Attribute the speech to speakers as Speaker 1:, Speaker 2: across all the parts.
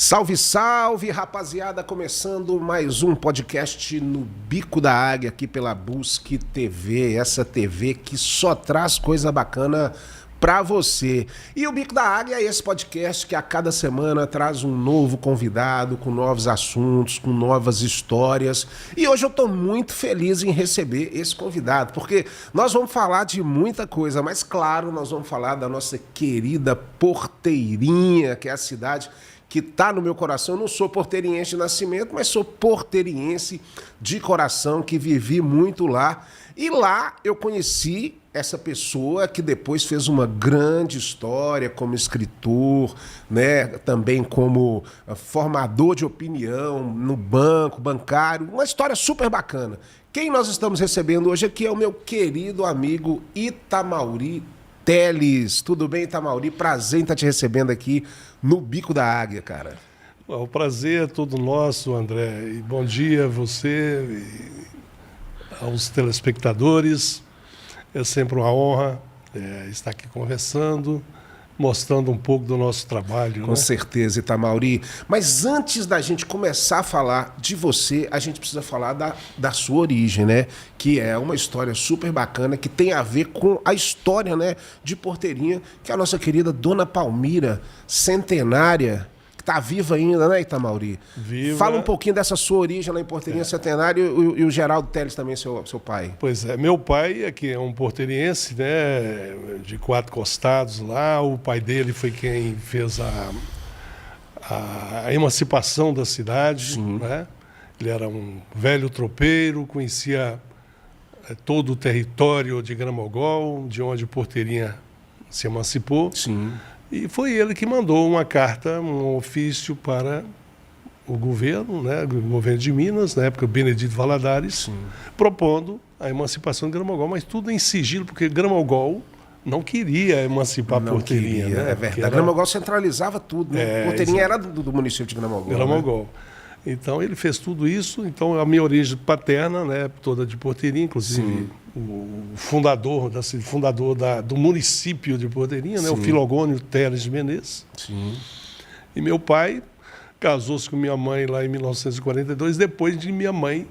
Speaker 1: Salve, salve, rapaziada! Começando mais um podcast no Bico da Águia aqui pela Busque TV, essa TV que só traz coisa bacana pra você. E o Bico da Águia é esse podcast que a cada semana traz um novo convidado, com novos assuntos, com novas histórias. E hoje eu tô muito feliz em receber esse convidado, porque nós vamos falar de muita coisa, mas claro, nós vamos falar da nossa querida Porteirinha, que é a cidade que está no meu coração. Eu não sou porteiriense de nascimento, mas sou porteiriense de coração, que vivi muito lá. E lá eu conheci essa pessoa que depois fez uma grande história como escritor, né? Também como formador de opinião no banco, bancário. Uma história super bacana. Quem nós estamos recebendo hoje aqui é o meu querido amigo Itamauri Teles. Tudo bem, Itamauri? Prazer em estar te recebendo aqui no Bico da Águia, cara.
Speaker 2: O prazer é todo nosso, André. E bom dia a você e aos telespectadores. É sempre uma honra estar aqui conversando, mostrando um pouco do nosso trabalho.
Speaker 1: Com certeza, Itamauri. Mas antes da gente começar a falar de você, a gente precisa falar da sua origem, né? Que é uma história super bacana, que tem a ver com a história, né, de Porteirinha, que é a nossa querida Dona Palmira, centenária, que está viva ainda, né, Itamauri?
Speaker 2: Viva.
Speaker 1: Fala um pouquinho dessa sua origem lá em Porteirinha, centenário, e o Geraldo Teles também, seu pai.
Speaker 2: Pois é, meu pai é que é um porteiriense, né, de Quatro Costados lá. O pai dele foi quem fez a emancipação da cidade, né? Ele era um velho tropeiro, conhecia todo o território de Gramogol, de onde Porteirinha se emancipou.
Speaker 1: Sim.
Speaker 2: E foi ele que mandou uma carta, um ofício para o governo, né, o governo de Minas, na época Benedito Valadares, propondo a emancipação de Gramogol, mas tudo em sigilo, porque Gramogol não queria emancipar Porteirinha.
Speaker 1: Queria,
Speaker 2: né?
Speaker 1: é verdade. Gramogol centralizava tudo, né? Porteirinha era do município de Gramogol.
Speaker 2: Gramogol. Né? Então ele fez tudo isso. Então a minha origem paterna, né, toda de Porteirinha, inclusive o fundador do município de Porteirinha, né, o Filogônio Teles de Menezes.
Speaker 1: Sim.
Speaker 2: E meu pai casou-se com minha mãe lá em 1942, depois de minha mãe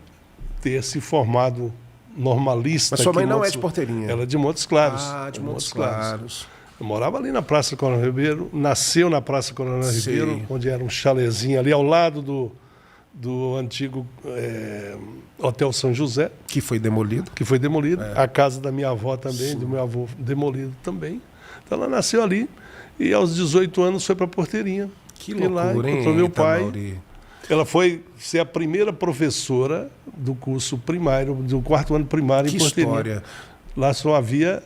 Speaker 2: ter se formado normalista.
Speaker 1: Mas sua mãe não é de Porteirinha?
Speaker 2: Ela é de Montes Claros.
Speaker 1: Ah, de Montes Claros.
Speaker 2: Eu morava ali na Praça Coronel Ribeiro, nasceu na Praça Coronel Ribeiro, onde era um chalezinho ali ao lado do antigo Hotel São José.
Speaker 1: Que foi demolido.
Speaker 2: Que foi demolido. A casa da minha avó também, do meu avô, demolido também. Então ela nasceu ali e aos 18 anos foi para Porteirinha.
Speaker 1: Que loucura,
Speaker 2: lá encontrou meu pai. Ela foi ser a primeira professora do curso primário, do quarto ano primário em Porteirinha. História. Lá só havia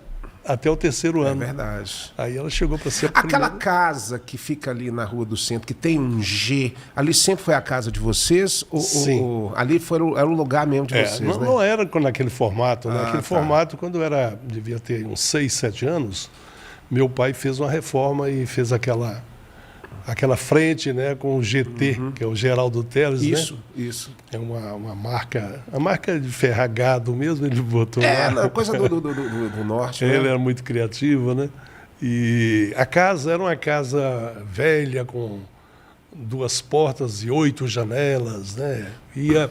Speaker 2: até o terceiro ano.
Speaker 1: É verdade.
Speaker 2: Aí ela chegou para ser a
Speaker 1: Aquela
Speaker 2: primeira...
Speaker 1: casa que fica ali na Rua do Centro, que tem um G, ali sempre foi a casa de vocês?
Speaker 2: Sim.
Speaker 1: Ali era o lugar mesmo de vocês,
Speaker 2: não,
Speaker 1: né?
Speaker 2: Não era naquele formato. Né? Aquele formato, quando eu devia ter uns 6, 7 anos, meu pai fez uma reforma e fez aquela frente, né, com o GT, que é o Geraldo Teles,
Speaker 1: isso,
Speaker 2: né?
Speaker 1: Isso.
Speaker 2: É uma marca de ferragado mesmo, ele botou lá.
Speaker 1: Não, coisa do norte.
Speaker 2: Ele era muito criativo, né? E a casa era uma casa velha, com 2 portas e 8 janelas, né? Ia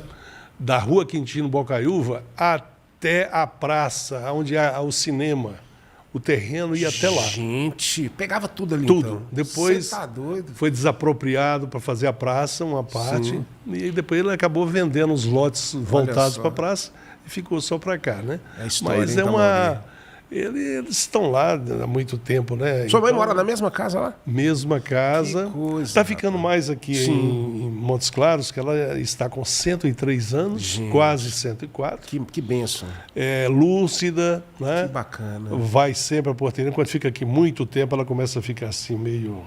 Speaker 2: da Rua Quintino Bocaiúva até a praça, onde há o cinema. O terreno ia até lá.
Speaker 1: Gente, pegava tudo ali.
Speaker 2: Tudo.
Speaker 1: Então.
Speaker 2: Depois
Speaker 1: tá doido.
Speaker 2: Foi desapropriado para fazer a praça, uma parte. E depois ele acabou vendendo os lotes voltados para a praça e ficou só para cá, né?
Speaker 1: É história,
Speaker 2: mas eles estão lá há muito tempo, né?
Speaker 1: Sua mãe mora na mesma casa lá?
Speaker 2: Mesma casa.
Speaker 1: Que coisa.
Speaker 2: Está ficando mais aqui em Montes Claros, que ela está com 103 anos, gente, quase 104.
Speaker 1: Que bênção.
Speaker 2: É lúcida, né?
Speaker 1: Que bacana.
Speaker 2: Vai sempre a Porteirinha. Quando fica aqui muito tempo, ela começa a ficar assim meio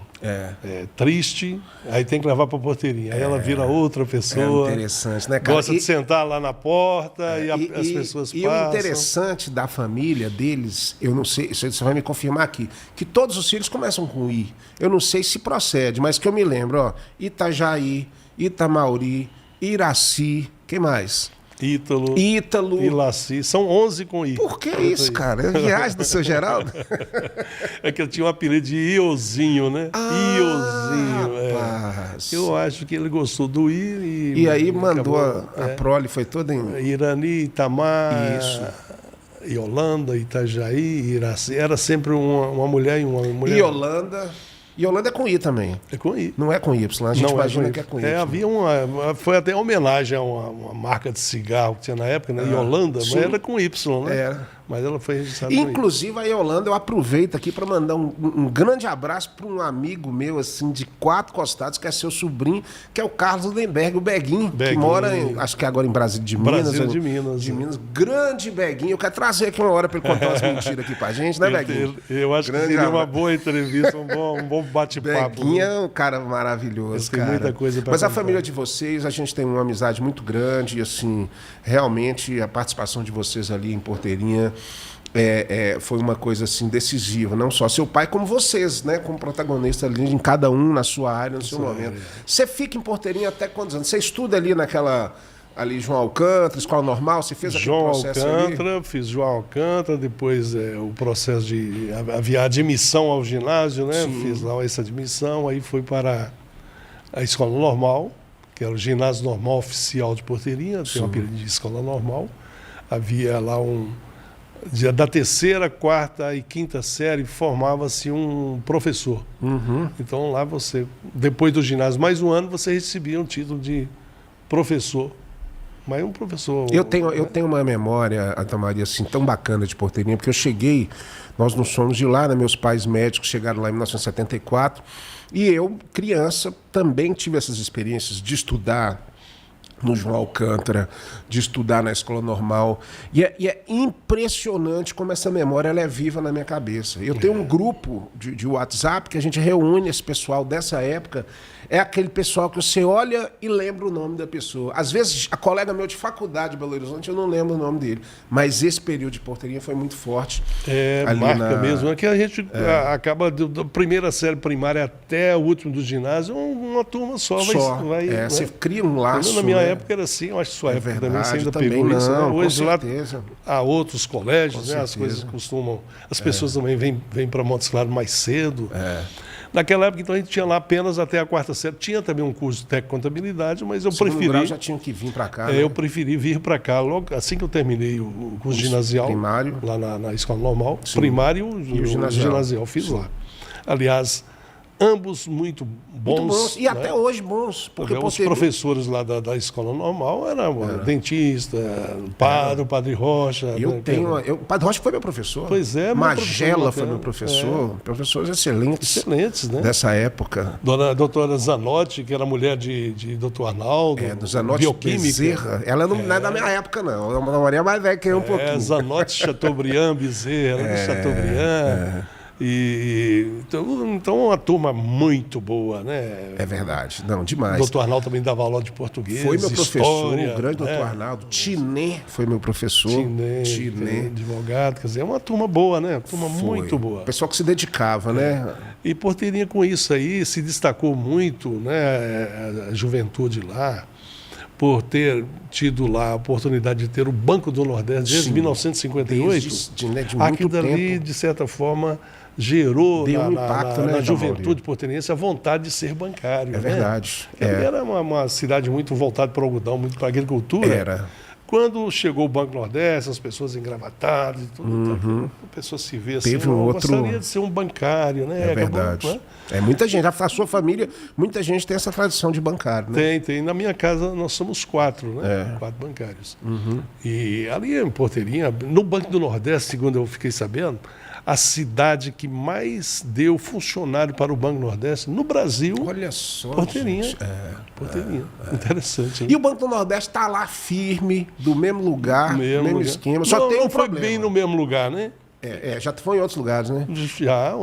Speaker 2: triste. Aí tem que levar para a Porteirinha. Aí ela vira outra pessoa.
Speaker 1: É interessante, né, cara?
Speaker 2: Gosta de sentar lá na porta e as pessoas passam.
Speaker 1: E o interessante da família deles, eu não sei, você vai me confirmar aqui, que todos os filhos começam com I. Eu não sei se procede, mas que eu me lembro, ó, Itajaí, Itamauri, Iraci, quem mais?
Speaker 2: Ítalo.
Speaker 1: Ítalo.
Speaker 2: E Laci. São 11 com I.
Speaker 1: Por que isso, cara? É viagem do seu Geraldo?
Speaker 2: É que eu tinha um apelido de Iozinho, né? Iozinho.
Speaker 1: Rapaz.
Speaker 2: Eu acho que ele gostou do I.
Speaker 1: E aí mandou a prole, foi toda em...
Speaker 2: Irani, Itamar, Yolanda, Itajaí, Iraci. Era sempre uma mulher e uma mulher.
Speaker 1: Yolanda é com I também.
Speaker 2: É com I.
Speaker 1: Não é com Y. A gente imagina que é com Y.
Speaker 2: Havia foi até homenagem a uma marca de cigarro que tinha na época, né? Yolanda, mas era com Y, né?
Speaker 1: Era.
Speaker 2: Mas ela foi registrada.
Speaker 1: Inclusive, a Yolanda, eu aproveito aqui para mandar um grande abraço para um amigo meu, assim, de 4 costados, que é seu sobrinho, que é o Carlos Lindenberg, o Beguinho, que mora, acho que agora em Brasília de Minas.
Speaker 2: De Minas.
Speaker 1: Grande Beguinho. Eu quero trazer aqui uma hora para ele contar umas mentiras aqui pra gente, né, Beguinho?
Speaker 2: Eu acho que seria uma boa entrevista, um bom bate-papo.
Speaker 1: Beguinho é um cara maravilhoso, cara.
Speaker 2: Tem muita coisa pra
Speaker 1: Mas
Speaker 2: contar.
Speaker 1: a família de vocês, a gente tem uma amizade muito grande e, assim, realmente a participação de vocês ali em Porteirinha foi uma coisa assim decisiva, não só seu pai, como vocês, né, como protagonista ali em cada um na sua área, no seu momento. Você fica em Porteirinha até quantos anos? Você estuda ali ali João Alcântara, escola normal, você fez aquele processo
Speaker 2: João Alcântara, fiz João Alcântara, depois o processo de havia admissão ao ginásio, né?
Speaker 1: Sim.
Speaker 2: Fiz lá essa admissão, aí fui para a escola normal, que era o ginásio normal oficial de Porteirinha, tem um apelido de escola normal. Havia lá da terceira, quarta e quinta série formava-se um professor. Então lá depois do ginásio, mais um ano, você recebia um título de professor. Mas um professor...
Speaker 1: Eu tenho uma memória, Atamaria, assim, tão bacana de Porteirinha, porque eu cheguei, nós não somos de lá, né? Meus pais médicos chegaram lá em 1974, e eu, criança, também tive essas experiências de estudar no João Alcântara, de estudar na escola normal. E é impressionante como essa memória ela é viva na minha cabeça. Eu tenho um grupo de WhatsApp que a gente reúne esse pessoal dessa época. É aquele pessoal que você olha e lembra o nome da pessoa. Às vezes, a colega meu de faculdade de Belo Horizonte, eu não lembro o nome dele. Mas esse período de Porteirinha foi muito forte.
Speaker 2: Marca mesmo. É que a gente acaba, da primeira série primária até o último do ginásio, uma turma só.
Speaker 1: Você cria um laço.
Speaker 2: Na minha época era assim, eu acho que sua época também você ainda
Speaker 1: também
Speaker 2: pegou isso. Né? Hoje lá há outros colégios, né? As coisas costumam... As pessoas também vêm para Montes Claros mais cedo. Naquela época, então, a gente tinha lá apenas até a quarta série. Tinha também um curso de técnico-contabilidade, mas eu preferi...
Speaker 1: grau já tinha que vir para cá, né?
Speaker 2: Eu preferi vir para cá logo assim que eu terminei o curso ginasial.
Speaker 1: Primário.
Speaker 2: Lá na escola normal. Sim. Primário e o ginasial. Fiz lá. Aliás, ambos muito bons.
Speaker 1: E até hoje bons.
Speaker 2: Porque os professores lá da escola normal eram dentista, padre Rocha.
Speaker 1: O padre Rocha foi meu professor.
Speaker 2: Pois é.
Speaker 1: Magela foi meu professor. Professores excelentes.
Speaker 2: Excelentes, né?
Speaker 1: Dessa época.
Speaker 2: Doutora Zanotti, que era mulher de doutor Arnaldo.
Speaker 1: Do Zanotti
Speaker 2: bioquímica.
Speaker 1: Bezerra. Ela não é da minha época, não. Ela é uma Maria mais velha que eu um pouquinho.
Speaker 2: Zanotti Chateaubriand Bezerra, de Chateaubriand. Então uma turma muito boa, né?
Speaker 1: É verdade, não, demais.
Speaker 2: O doutor Arnaldo também dava aula de português.
Speaker 1: Foi meu professor,
Speaker 2: história,
Speaker 1: o grande doutor Arnaldo. Tiné foi meu professor.
Speaker 2: Tiné, advogado, quer dizer, é uma turma boa, né? Uma turma muito boa.
Speaker 1: Pessoal que se dedicava, né?
Speaker 2: E Porteirinha com isso aí se destacou muito, né? A juventude lá, por ter tido lá a oportunidade de ter o Banco do Nordeste desde 1958. Aquilo dali, de certa forma, gerou
Speaker 1: um impacto,
Speaker 2: na juventude porteirense a vontade de ser bancário.
Speaker 1: É verdade.
Speaker 2: Era uma cidade muito voltada para o algodão, muito para a agricultura.
Speaker 1: Era.
Speaker 2: Quando chegou o Banco Nordeste, as pessoas engravatadas e tudo, a pessoa se vê assim, gostaria de ser um bancário, né?
Speaker 1: É verdade. Muita gente, a sua família, muita gente tem essa tradição de bancário, né?
Speaker 2: Tem. Na minha casa nós somos 4, né? 4 bancários. E ali em Porteirinha, no Banco do Nordeste, segundo eu fiquei sabendo, a cidade que mais deu funcionário para o Banco Nordeste no Brasil.
Speaker 1: Olha só.
Speaker 2: Porteirinha. Porteirinha. Interessante. Hein?
Speaker 1: E o Banco do Nordeste está lá firme, do mesmo lugar, mesmo esquema. Só tem um
Speaker 2: foi
Speaker 1: problema.
Speaker 2: Bem no mesmo lugar, né?
Speaker 1: Já foi em outros lugares, né?
Speaker 2: Já,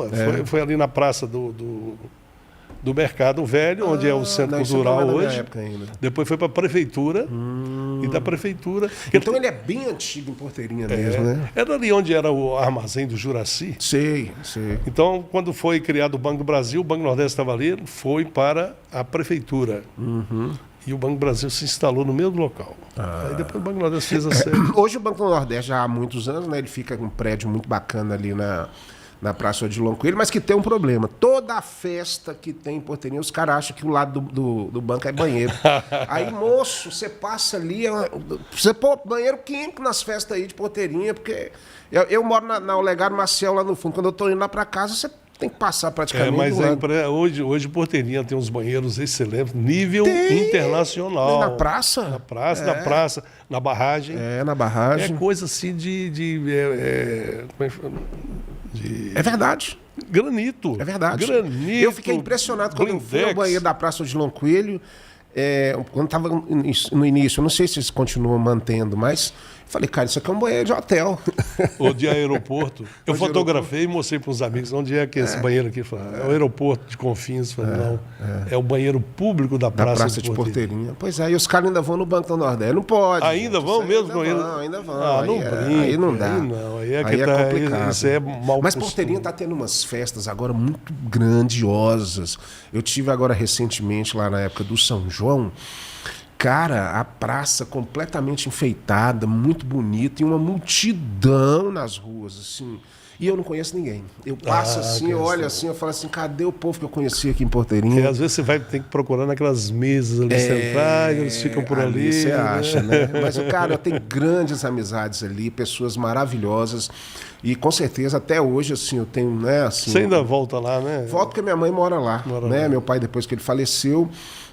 Speaker 2: foi ali na praça do Mercado Velho, onde é o Centro Cultural hoje. Depois foi para a Prefeitura. E da Prefeitura.
Speaker 1: Então ele é bem antigo em Porteirinha mesmo, né?
Speaker 2: Era ali onde era o armazém do Juraci.
Speaker 1: Sei.
Speaker 2: Então, quando foi criado o Banco do Brasil, o Banco Nordeste estava ali, foi para a Prefeitura. e o Banco do Brasil se instalou no mesmo local. Aí depois o Banco do Nordeste fez a sede.
Speaker 1: Hoje o Banco do Nordeste já há muitos anos, né? Ele fica com um prédio muito bacana ali na Praça Odilon Coelho, mas que tem um problema. Toda festa que tem em Porteirinha, os caras acham que o lado do banco é banheiro. Aí, moço, você passa ali, você pô banheiro químico nas festas aí de Porteirinha, porque eu moro na Olegário Maciel lá no fundo. Quando eu tô indo lá pra casa, você tem que passar praticamente.
Speaker 2: Mas hoje Porteirinha tem uns banheiros excelentes, nível internacional.
Speaker 1: Na praça?
Speaker 2: Na praça, na barragem.
Speaker 1: Na barragem.
Speaker 2: É coisa assim
Speaker 1: É verdade.
Speaker 2: Granito.
Speaker 1: É verdade.
Speaker 2: Granito.
Speaker 1: Eu fiquei impressionado quando eu fui ao banheiro da Praça Odilon Coelho. Quando estava no início, eu não sei se eles continuam mantendo, mas eu falei, cara, isso aqui é um banheiro de hotel.
Speaker 2: Ou de aeroporto. Eu fotografei e mostrei para os amigos onde é que é esse banheiro aqui. É o aeroporto de Confins. Falei, não, é o banheiro público da Praça
Speaker 1: de Porteirinha. Pois é, e os caras ainda vão no Banco do Nordeste. Não pode.
Speaker 2: Ainda gente, vão mesmo?
Speaker 1: Ainda vão.
Speaker 2: Ah, não brinca.
Speaker 1: Aí não dá.
Speaker 2: Aí é
Speaker 1: complicado.
Speaker 2: Isso é mal
Speaker 1: Mas Porteirinha está tendo umas festas agora muito grandiosas. Eu tive agora recentemente, lá na época do São João, cara, a praça completamente enfeitada, muito bonita, e uma multidão nas ruas, assim. E eu não conheço ninguém. Eu passo assim, eu olho assim, eu falo assim, cadê o povo que eu conheci aqui em Porteirinha?
Speaker 2: Porque às vezes você tem que procurar naquelas mesas ali centrais, eles ficam por ali.
Speaker 1: Você acha, né? Mas, cara, eu tenho grandes amizades ali, pessoas maravilhosas. E com certeza, até hoje, assim, eu tenho, né? Assim,
Speaker 2: você ainda volta lá, né?
Speaker 1: Volto porque minha mãe mora lá, né? Meu pai, depois que ele faleceu,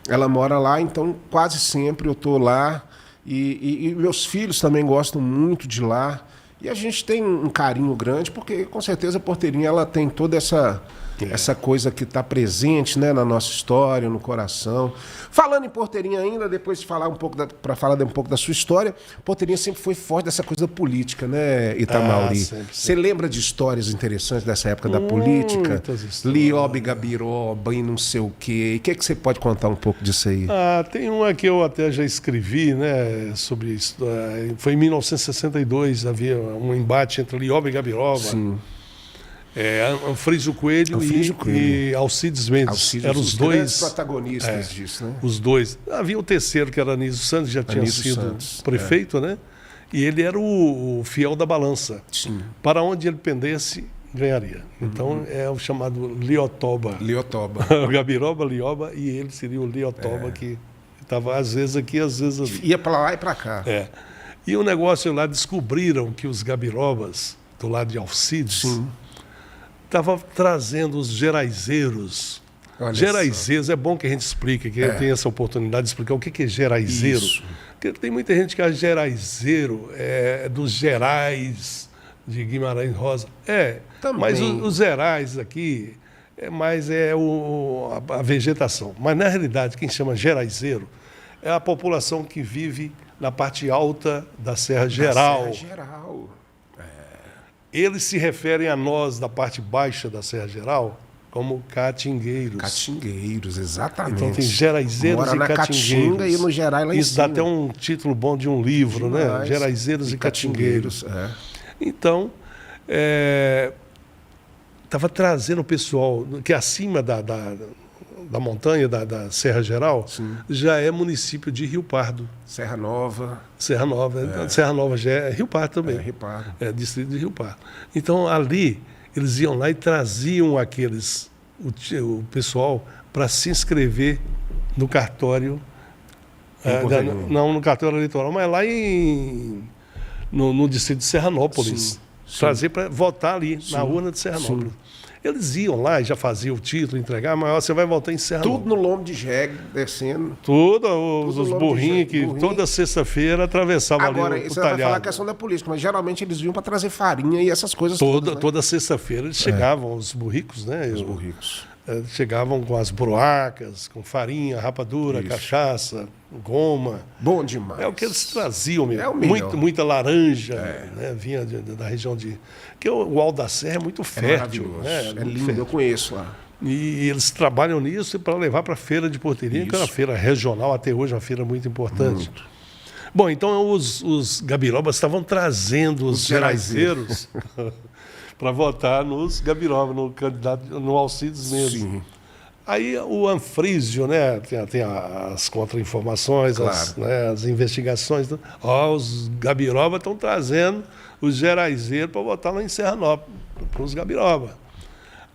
Speaker 1: ela mora lá, então quase sempre eu tô lá. E meus filhos também gostam muito de lá. E a gente tem um carinho grande, porque com certeza a Porteirinha ela tem toda essa coisa que está presente, né, na nossa história, no coração. Falando em Porteirinha ainda, depois de falar um pouco para falar um pouco da sua história, Porteirinha sempre foi forte dessa coisa da política, né, Itamauri? Você lembra de histórias interessantes dessa época da política? Lioba, Gabiroba e não sei o quê. E o que você pode contar um pouco disso aí?
Speaker 2: Tem uma que eu até já escrevi, né, sobre isso. Foi em 1962, havia um embate entre Lioba e Gabiroba.
Speaker 1: Sim.
Speaker 2: Anfrísio Coelho e Alcides Mendes. Eram os dois
Speaker 1: protagonistas disso, né?
Speaker 2: Os dois. Havia o terceiro, que era Anísio Santos, que já tinha sido prefeito, né? E ele era o fiel da balança.
Speaker 1: Sim.
Speaker 2: Para onde ele pendesse, ganharia. Então é o chamado Liotoba. O Gabiroba, Lioba, e ele seria o Liotoba, que estava às vezes aqui, às vezes ali.
Speaker 1: Ia para lá e para cá.
Speaker 2: E o negócio lá, descobriram que os Gabirobas, do lado de Alcides, estavam trazendo os geraizeiros. Geraizeiros, é bom que a gente explique, que eu tenha essa oportunidade de explicar o que é geraizeiro. Isso. Porque tem muita gente que acha geraizeiro dos Gerais de Guimarães Rosa. Mas os Gerais aqui a vegetação. Mas, na realidade, quem chama geraizeiro é a população que vive na parte alta da Serra Geral. Eles se referem a nós, da parte baixa da Serra Geral, como catingueiros.
Speaker 1: Catingueiros, exatamente.
Speaker 2: Então tem geraizeiros e catingueiros.
Speaker 1: Caatinga e no Gerais lá em
Speaker 2: Isso
Speaker 1: cima.
Speaker 2: dá até um título bom de um livro, né? Geraizeiros e catingueiros. Então, estava trazendo o pessoal, que acima da montanha, da Serra Geral, já é município de Rio Pardo.
Speaker 1: Serra Nova.
Speaker 2: Serra Nova já é Rio Pardo também.
Speaker 1: Rio Pardo.
Speaker 2: É distrito de Rio Pardo. Então, ali, eles iam lá e traziam o pessoal para se inscrever no cartório. Não no cartório eleitoral, mas lá no distrito de Serranópolis. Trazer para votar ali, na urna de Serranópolis. Eles iam lá e já faziam o título, entregar, mas você vai voltar em Serranópolis.
Speaker 1: Tudo no lombo de jegue, descendo.
Speaker 2: Os burrinhos que toda sexta-feira atravessavam ali o talhado. Agora, você vai falar a
Speaker 1: questão da política, mas geralmente eles vinham para trazer farinha e essas coisas
Speaker 2: todas. Toda sexta-feira eles chegavam, os burricos, né?
Speaker 1: Os burricos.
Speaker 2: Chegavam com as broacas, com farinha, rapadura, cachaça, goma.
Speaker 1: Bom demais.
Speaker 2: É o que eles traziam mesmo. Muita laranja, né? Vinha da região de... Porque o Alto da Serra é muito fértil. Né?
Speaker 1: É lindo, fértil. Eu conheço lá.
Speaker 2: E eles trabalham nisso para levar para a feira de Porteirinha, que é uma feira regional, até hoje uma feira muito importante. Muito. Bom, então os Gabirobas estavam trazendo os geraizeiros para votar nos Gabiroba, no candidato, no Alcides mesmo. Aí o Anfrísio, né, tem as contra-informações,
Speaker 1: Claro.
Speaker 2: as investigações. Os Gabiroba estão trazendo os geraizeiros para botar lá em Serranópolis, para os Gabiroba.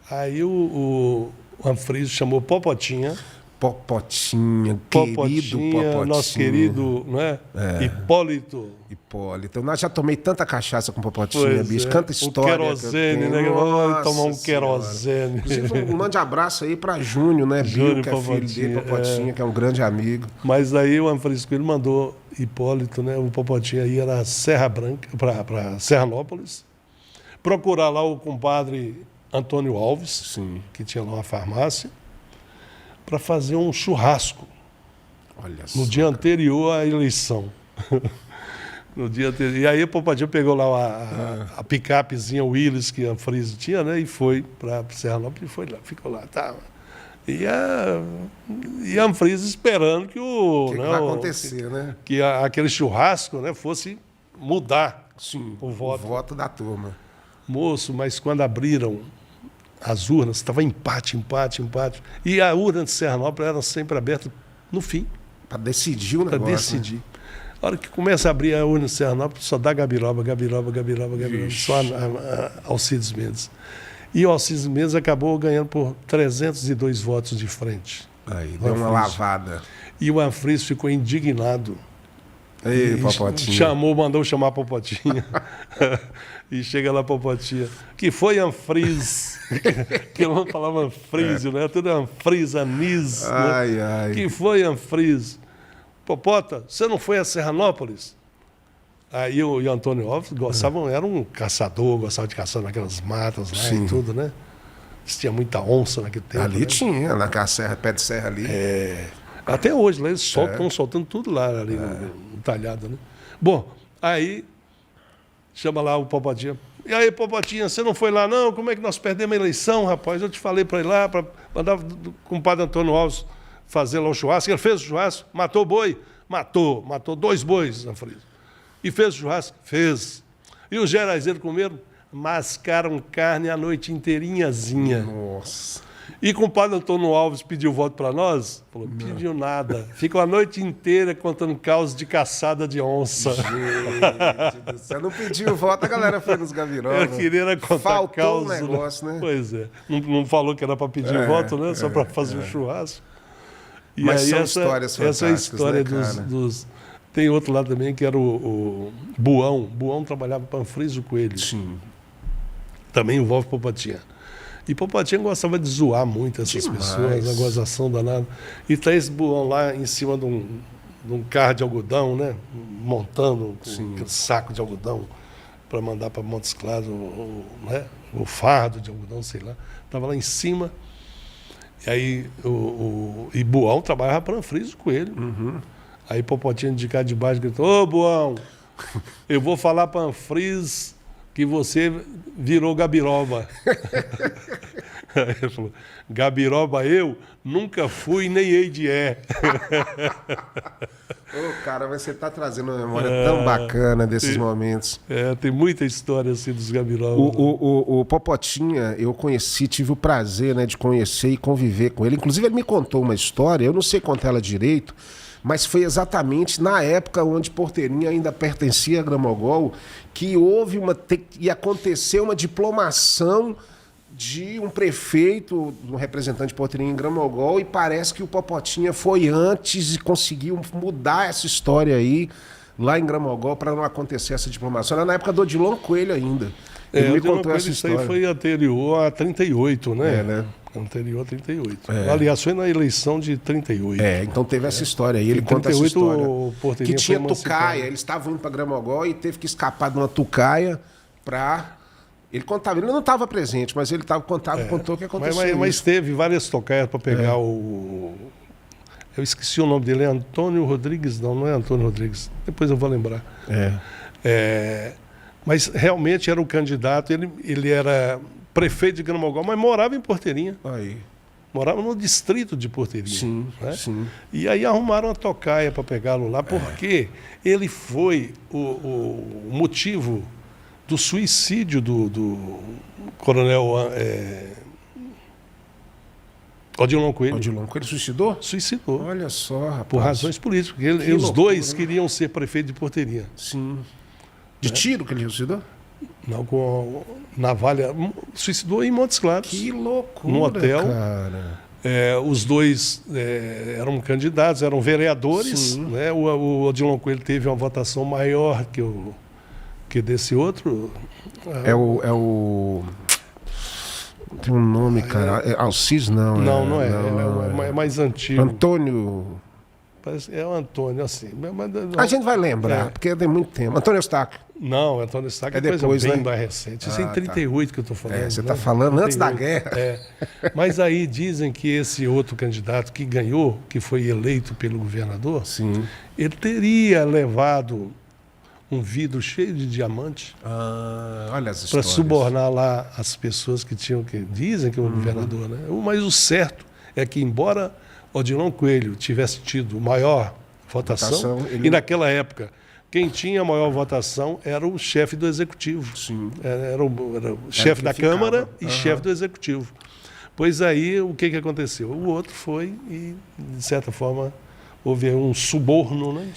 Speaker 2: Aí o Anfrísio chamou Popotinha.
Speaker 1: Popotinha, querido Popotinha.
Speaker 2: Nosso querido, né? Hipólito.
Speaker 1: Hipólito. Eu já tomei tanta cachaça com Popotinha, bicho. Canta história.
Speaker 2: O querosene, né? Vamos tomar um querosene.
Speaker 1: Inclusive, mande abraço aí para Júnior, né?
Speaker 2: Júnior,
Speaker 1: Bill, que é filho dele, Popotinha, que é um grande amigo.
Speaker 2: Mas aí o Anfrísio Coelho mandou Hipólito, né? O Popotinha ia na Serra Branca, para Serranópolis, procurar lá o compadre Antônio Alves,
Speaker 1: Sim.
Speaker 2: que tinha lá uma farmácia, para fazer um churrasco.
Speaker 1: Olha só.
Speaker 2: No dia anterior à eleição. No dia anterior. E aí o Popotinha pegou lá a picapezinha Willis que a Anfrísio tinha, né? E foi para Serranópolis e foi lá, ficou lá. Tá. E a Anfrísio esperando que
Speaker 1: O que vai acontecer, né?
Speaker 2: Que aquele churrasco, né, fosse mudar
Speaker 1: Sim,
Speaker 2: o voto.
Speaker 1: O voto da turma.
Speaker 2: Moço, mas quando abriram as urnas, estava empate. E a urna de Serranópolis era sempre aberta no fim.
Speaker 1: Para decidir o
Speaker 2: Para
Speaker 1: negócio.
Speaker 2: decidir. A hora que começa a abrir a urna de Serranópolis, só dá Gabiroba. Só Alcides Mendes. E o Alcides Mendes acabou ganhando por 302 votos de frente.
Speaker 1: Aí, deu uma lavada.
Speaker 2: E o Anfrísio ficou indignado.
Speaker 1: Ei, Popotinha.
Speaker 2: Mandou chamar a Popotinha. E chega lá a Popotinha. Que foi Anfrísio. Que eu não falava Anfrísio, né? Tudo é Anfrísio, Anis.
Speaker 1: Ai.
Speaker 2: Que foi Anfrísio. Popota, você não foi a Serranópolis? Aí o Antônio Alves era um caçador, gostava de caçar naquelas matas lá e tudo, né? Tinha muita onça naquele tempo.
Speaker 1: Ali
Speaker 2: né?
Speaker 1: tinha, naquela serra, pé de serra ali.
Speaker 2: Até hoje, lá eles estão soltando tudo lá ali no talhado, né? Bom, aí chama lá o Popotinha. E aí, Popotinha, você não foi lá não? Como é que nós perdemos a eleição, rapaz? Eu te falei para ir lá, para mandar com o padre Antônio Alves fazer lá o churrasco. Ele fez o churrasco, matou o boi? Matou 2 bois, Anfrísio. E fez o churrasco? Fez. E os geraizeiros comeram? Mascaram carne a noite inteirinhazinha.
Speaker 1: Nossa.
Speaker 2: E com o padre Antônio Alves pediu voto para nós? Falou, pediu nada. Ficou a noite inteira contando causas de caçada de onça.
Speaker 1: Gente do céu. Não pediu voto, a galera foi nos Gabiroba.
Speaker 2: Eu queria contar
Speaker 1: Faltou
Speaker 2: causa.
Speaker 1: um negócio, né?
Speaker 2: Pois é. Não falou que era para pedir voto, né? Só para fazer um churrasco. E
Speaker 1: Mas
Speaker 2: aí
Speaker 1: são histórias fantásticas,
Speaker 2: essa é a história
Speaker 1: né,
Speaker 2: dos... Tem outro lá também que era o Buão. Buão trabalhava para Anfrísio Coelho.
Speaker 1: Sim.
Speaker 2: Também envolve Popotinha. E Popotinha gostava de zoar muito essas pessoas, a gozação danada. E tá esse Buão lá em cima de um carro de algodão, né? Montando um saco de algodão para mandar para Montes Claros, né? O fardo de algodão, sei lá. Estava lá em cima. E aí e Buão trabalhava para Anfrísio Coelho. Aí Popotinha de cá de baixo gritou, ô Buão, eu vou falar para Anfrísio que você virou Gabiroba. Aí ele falou, Gabiroba eu nunca fui nem hei de
Speaker 1: Ô, cara, mas você tá trazendo uma memória tão bacana desses momentos.
Speaker 2: Tem muita história assim dos Gabiroba.
Speaker 1: O Popotinha, eu conheci, tive o prazer, né, de conhecer e conviver com ele. Inclusive, ele me contou uma história, eu não sei contar ela direito, mas foi exatamente na época onde Porteirinha ainda pertencia a Gramogol que e aconteceu uma diplomação de um prefeito, um representante de Porteirinha em Gramogol, e parece que o Popotinha foi antes e conseguiu mudar essa história aí lá em Gramogol para não acontecer essa diplomação. Era na época do Odilon Coelho ainda. Ele me contou essa história.
Speaker 2: Isso aí foi anterior a 38, né?
Speaker 1: né?
Speaker 2: Anterior a 38. Aliás, foi na eleição de 38.
Speaker 1: Então teve essa história aí. Ele
Speaker 2: Em
Speaker 1: conta
Speaker 2: 38,
Speaker 1: essa história.
Speaker 2: o Porteirinha
Speaker 1: Que tinha
Speaker 2: foi emancipado.
Speaker 1: tucaia. Eles estavam indo para Gramogol e teve que escapar de uma tucaia para... Ele contava, ele não estava presente, mas ele contou o que aconteceu.
Speaker 2: Mas teve várias tocaias para pegar o... Eu esqueci o nome dele, é Antônio Rodrigues? Não é Antônio Rodrigues. Depois eu vou lembrar. Mas realmente era o candidato, ele era prefeito de Gramogol, mas morava em Porteirinha.
Speaker 1: Aí.
Speaker 2: Morava no distrito de Porteirinha.
Speaker 1: Sim,
Speaker 2: né?
Speaker 1: sim.
Speaker 2: E aí arrumaram uma tocaia para pegá-lo lá, porque ele foi o motivo do suicídio do coronel Odilon Coelho.
Speaker 1: Odilon Coelho suicidou?
Speaker 2: Suicidou.
Speaker 1: Olha só, rapaz.
Speaker 2: Por razões políticas. Porque os dois queriam ser prefeito de Porteirinha.
Speaker 1: Sim. De tiro que ele suicidou?
Speaker 2: Não, com navalha. Suicidou em Montes Claros.
Speaker 1: Que loucura,
Speaker 2: no hotel.
Speaker 1: cara.
Speaker 2: Os dois eram candidatos, eram vereadores. Né? O Odilon Coelho teve uma votação maior que desse outro.
Speaker 1: Tem um nome, cara. Alcides, não.
Speaker 2: Não é. É mais antigo.
Speaker 1: Antônio.
Speaker 2: É o Antônio, assim.
Speaker 1: A gente vai lembrar, porque tem muito tempo. Antônio Eustáquio.
Speaker 2: Não, Antônio Eustáquio é
Speaker 1: depois,
Speaker 2: coisa bem
Speaker 1: né?
Speaker 2: mais recente. Isso é em 38 que eu estou falando.
Speaker 1: Você
Speaker 2: né?
Speaker 1: está falando
Speaker 2: 38.
Speaker 1: antes da guerra.
Speaker 2: Mas aí dizem que esse outro candidato que ganhou, que foi eleito pelo governador,
Speaker 1: Sim.
Speaker 2: ele teria levado um vidro cheio de diamante
Speaker 1: Olha as
Speaker 2: para
Speaker 1: histórias.
Speaker 2: subornar lá as pessoas que tinham que... Dizem que é o governador, né? Mas o certo é que, embora Odilon Coelho tivesse tido maior votação e naquela época quem tinha a maior votação era o chefe do Executivo.
Speaker 1: Sim.
Speaker 2: Era o chefe da Câmara e chefe do Executivo. Pois aí, o que aconteceu? O outro foi e, de certa forma, houve um suborno, né?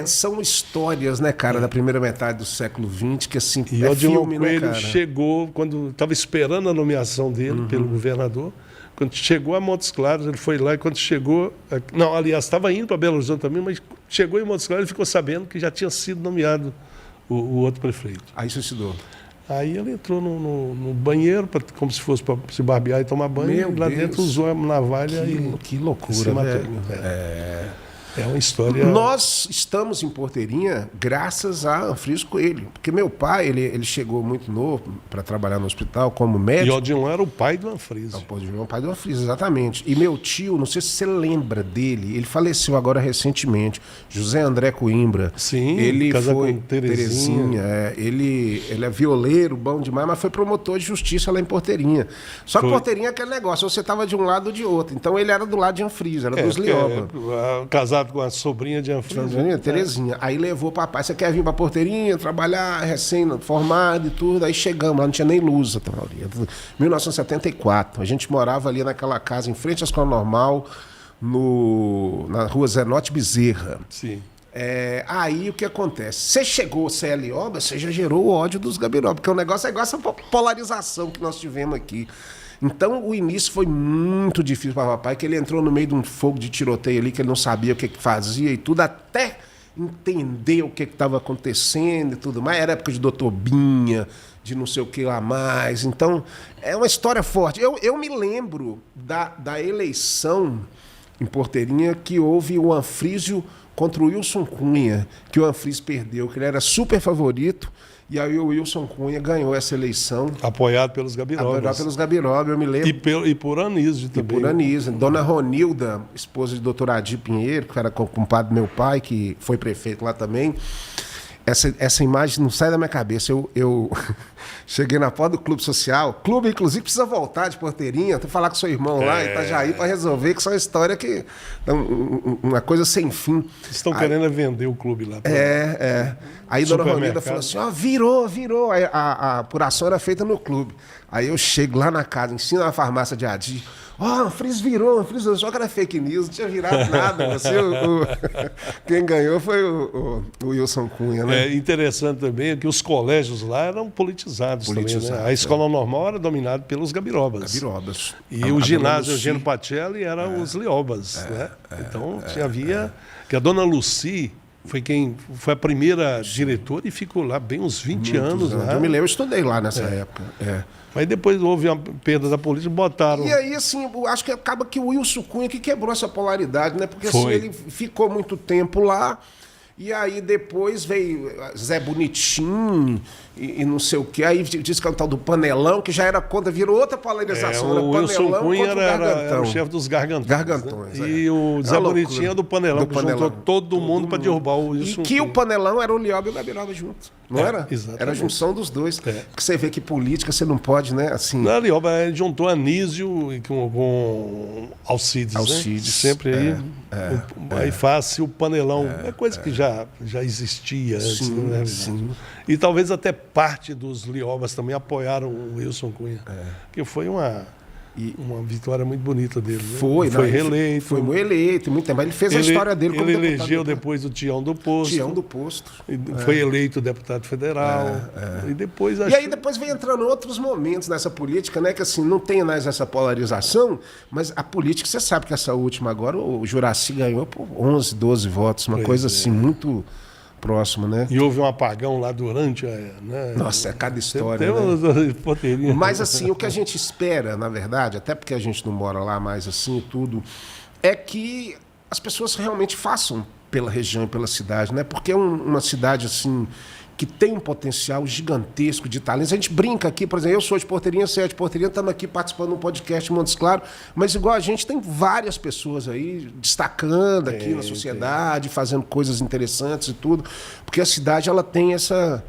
Speaker 1: São histórias, né, cara, da primeira metade do século XX, que assim,
Speaker 2: e Odilon
Speaker 1: filme,
Speaker 2: Coelho,
Speaker 1: né, cara?
Speaker 2: chegou, quando estava esperando a nomeação dele pelo governador, quando chegou a Montes Claros, ele foi lá e quando chegou... Não, aliás, estava indo para Belo Horizonte também, mas chegou em Montes Claros e ficou sabendo que já tinha sido nomeado o outro prefeito.
Speaker 1: Aí suicidou.
Speaker 2: Aí ele entrou no banheiro, como se fosse para se barbear e tomar banho, e lá dentro usou a navalha
Speaker 1: que loucura,
Speaker 2: se matou. É uma história...
Speaker 1: Nós estamos em Porteirinha graças a Anfriso Coelho. Porque meu pai, ele chegou muito novo para trabalhar no hospital como médico.
Speaker 2: E Odilon era o pai do Anfriso.
Speaker 1: O pai do Anfriso, exatamente. E meu tio, não sei se você lembra dele, ele faleceu agora recentemente, José André Coimbra.
Speaker 2: Sim,
Speaker 1: ele
Speaker 2: casado
Speaker 1: foi
Speaker 2: com Terezinha.
Speaker 1: Ele é violeiro, bom demais, mas foi promotor de justiça lá em Porteirinha. Só que Porteirinha é aquele negócio, você estava de um lado ou de outro. Então ele era do lado de Anfriso, era dos Lioba.
Speaker 2: Casado com a sobrinha de Anfriso.
Speaker 1: Terezinha. Aí levou o papai, você quer vir pra Porteirinha, trabalhar, recém-formado e tudo. Aí chegamos, lá não tinha nem luz. 1974. A gente morava ali naquela casa, em frente à Escola Normal, na rua Zenote Bezerra.
Speaker 2: Sim.
Speaker 1: Aí o que acontece? Você chegou, você é Lioba, você já gerou o ódio dos Gabiroba, porque o negócio é igual essa polarização que nós tivemos aqui. Então, o início foi muito difícil para o papai, que ele entrou no meio de um fogo de tiroteio ali, que ele não sabia o que fazia e tudo, até entender o que estava acontecendo e tudo mais. Era época de Doutor Binha, de não sei o que lá mais. Então, é uma história forte. Eu me lembro da eleição em Porteirinha que houve o Anfrísio contra o Wilson Cunha, que o Anfrísio perdeu, que ele era super favorito. E aí o Wilson Cunha ganhou essa eleição.
Speaker 2: Apoiado pelos Gabirobas.
Speaker 1: Apoiado pelos Gabirobas, eu me lembro.
Speaker 2: E por Anísio também.
Speaker 1: E por Anísio. Dona Ronilda, esposa de doutor Adir Pinheiro, que era compadre do meu pai, que foi prefeito lá também. Essa imagem não sai da minha cabeça. Eu cheguei na porta do Clube Social. Clube, inclusive, precisa voltar de Porteirinha. Tu falar com seu irmão lá em Itajaí para resolver, que isso é uma história que... Uma coisa sem fim.
Speaker 2: Estão querendo vender o clube lá.
Speaker 1: Aí Dona Ronilda falou assim, virou. Aí a apuração era feita no clube. Aí eu chego lá na casa, ensino a farmácia de Adir. Anfriso virou, só que era fake news, não tinha virado nada. Quem ganhou foi o Wilson Cunha, né?
Speaker 2: É interessante também que os colégios lá eram politizados também, né? A escola normal era dominada pelos Gabirobas. E o ginásio Eugênio Pacelli era os Liobas, né? Então havia... Que a Dona Lucy foi a primeira diretora e ficou lá bem uns 20 anos. Lá.
Speaker 1: Eu me lembro, eu estudei lá nessa época.
Speaker 2: Mas depois houve uma perda da política, botaram...
Speaker 1: E aí, assim, acho que acaba que o Wilson Cunha que quebrou essa polaridade, né? Porque assim, ele ficou muito tempo lá, e aí depois veio Zé Bonitinho e não sei o quê. Aí disse que é o tal do Panelão, que já era contra, virou outra polarização.
Speaker 2: O Wilson Cunha era o chefe dos Gargantões. Né? E o Zé Bonitinho era do Panelão, que juntou todo mundo para derrubar o Wilson Cunha.
Speaker 1: E que o Panelão era o Lioba e o Gabiroba juntos. Não era?
Speaker 2: Exatamente.
Speaker 1: Era a junção dos dois. Porque você vê que política você não pode, né? Assim...
Speaker 2: Não, Lioba juntou Anísio com Alcides, né? Sempre aí. Aí faz o Panelão. É coisa que já existia antes, né? Sim. E talvez até parte dos Liobas também apoiaram o Wilson Cunha. Que foi uma Uma vitória muito bonita dele. Né?
Speaker 1: Foi
Speaker 2: reeleito.
Speaker 1: Foi reeleito, muito tempo. Ele fez a história dele como
Speaker 2: deputado. Ele elegeu depois o Tião do Posto.
Speaker 1: Tião do Posto.
Speaker 2: Foi eleito deputado federal. E depois...
Speaker 1: E aí depois vem entrando outros momentos nessa política, né? Que assim, não tem mais essa polarização, mas a política, você sabe que essa última agora, o Juracy ganhou por 11, 12 votos, uma coisa assim, muito... próximo, né?
Speaker 2: E houve um apagão lá durante a... Né?
Speaker 1: Nossa, é cada história, né? Mas assim, o que a gente espera, na verdade, até porque a gente não mora lá mais assim e tudo, é que as pessoas realmente façam pela região e pela cidade, né? Porque é uma cidade assim que tem um potencial gigantesco de talentos. A gente brinca aqui, por exemplo, eu sou de Porteirinha, você é de Porteirinha, estamos aqui participando de um podcast em Montes Claros, mas igual a gente tem várias pessoas aí destacando aqui na sociedade, fazendo coisas interessantes e tudo, porque a cidade ela tem essa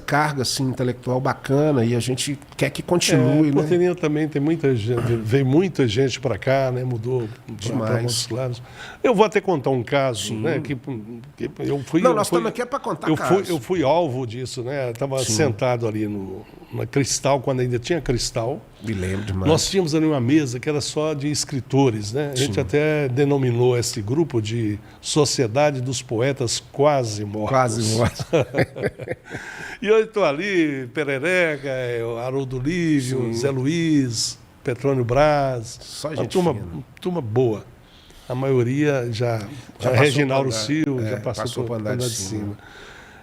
Speaker 1: carga assim, intelectual bacana e a gente quer que continue.
Speaker 2: Porteirinha também tem muita gente, veio muita gente para cá, né? Mudou para Montes Claros. Eu vou até contar um caso, né? Que eu fui.
Speaker 1: Não, nós estamos aqui para contar casos.
Speaker 2: Eu fui alvo disso, né? Estava sentado ali na Cristal, quando ainda tinha Cristal.
Speaker 1: Me lembro demais.
Speaker 2: Nós tínhamos ali uma mesa que era só de escritores, né? A gente até denominou esse grupo de Sociedade dos Poetas Quase Mortos.
Speaker 1: Quase Mortos.
Speaker 2: E eu estou ali, Perereca, Haroldo Lívio, Zé Luiz, Petrônio Braz.
Speaker 1: Só gente
Speaker 2: turma boa. A maioria já Reginaldo Silva, já passou por andar de cima.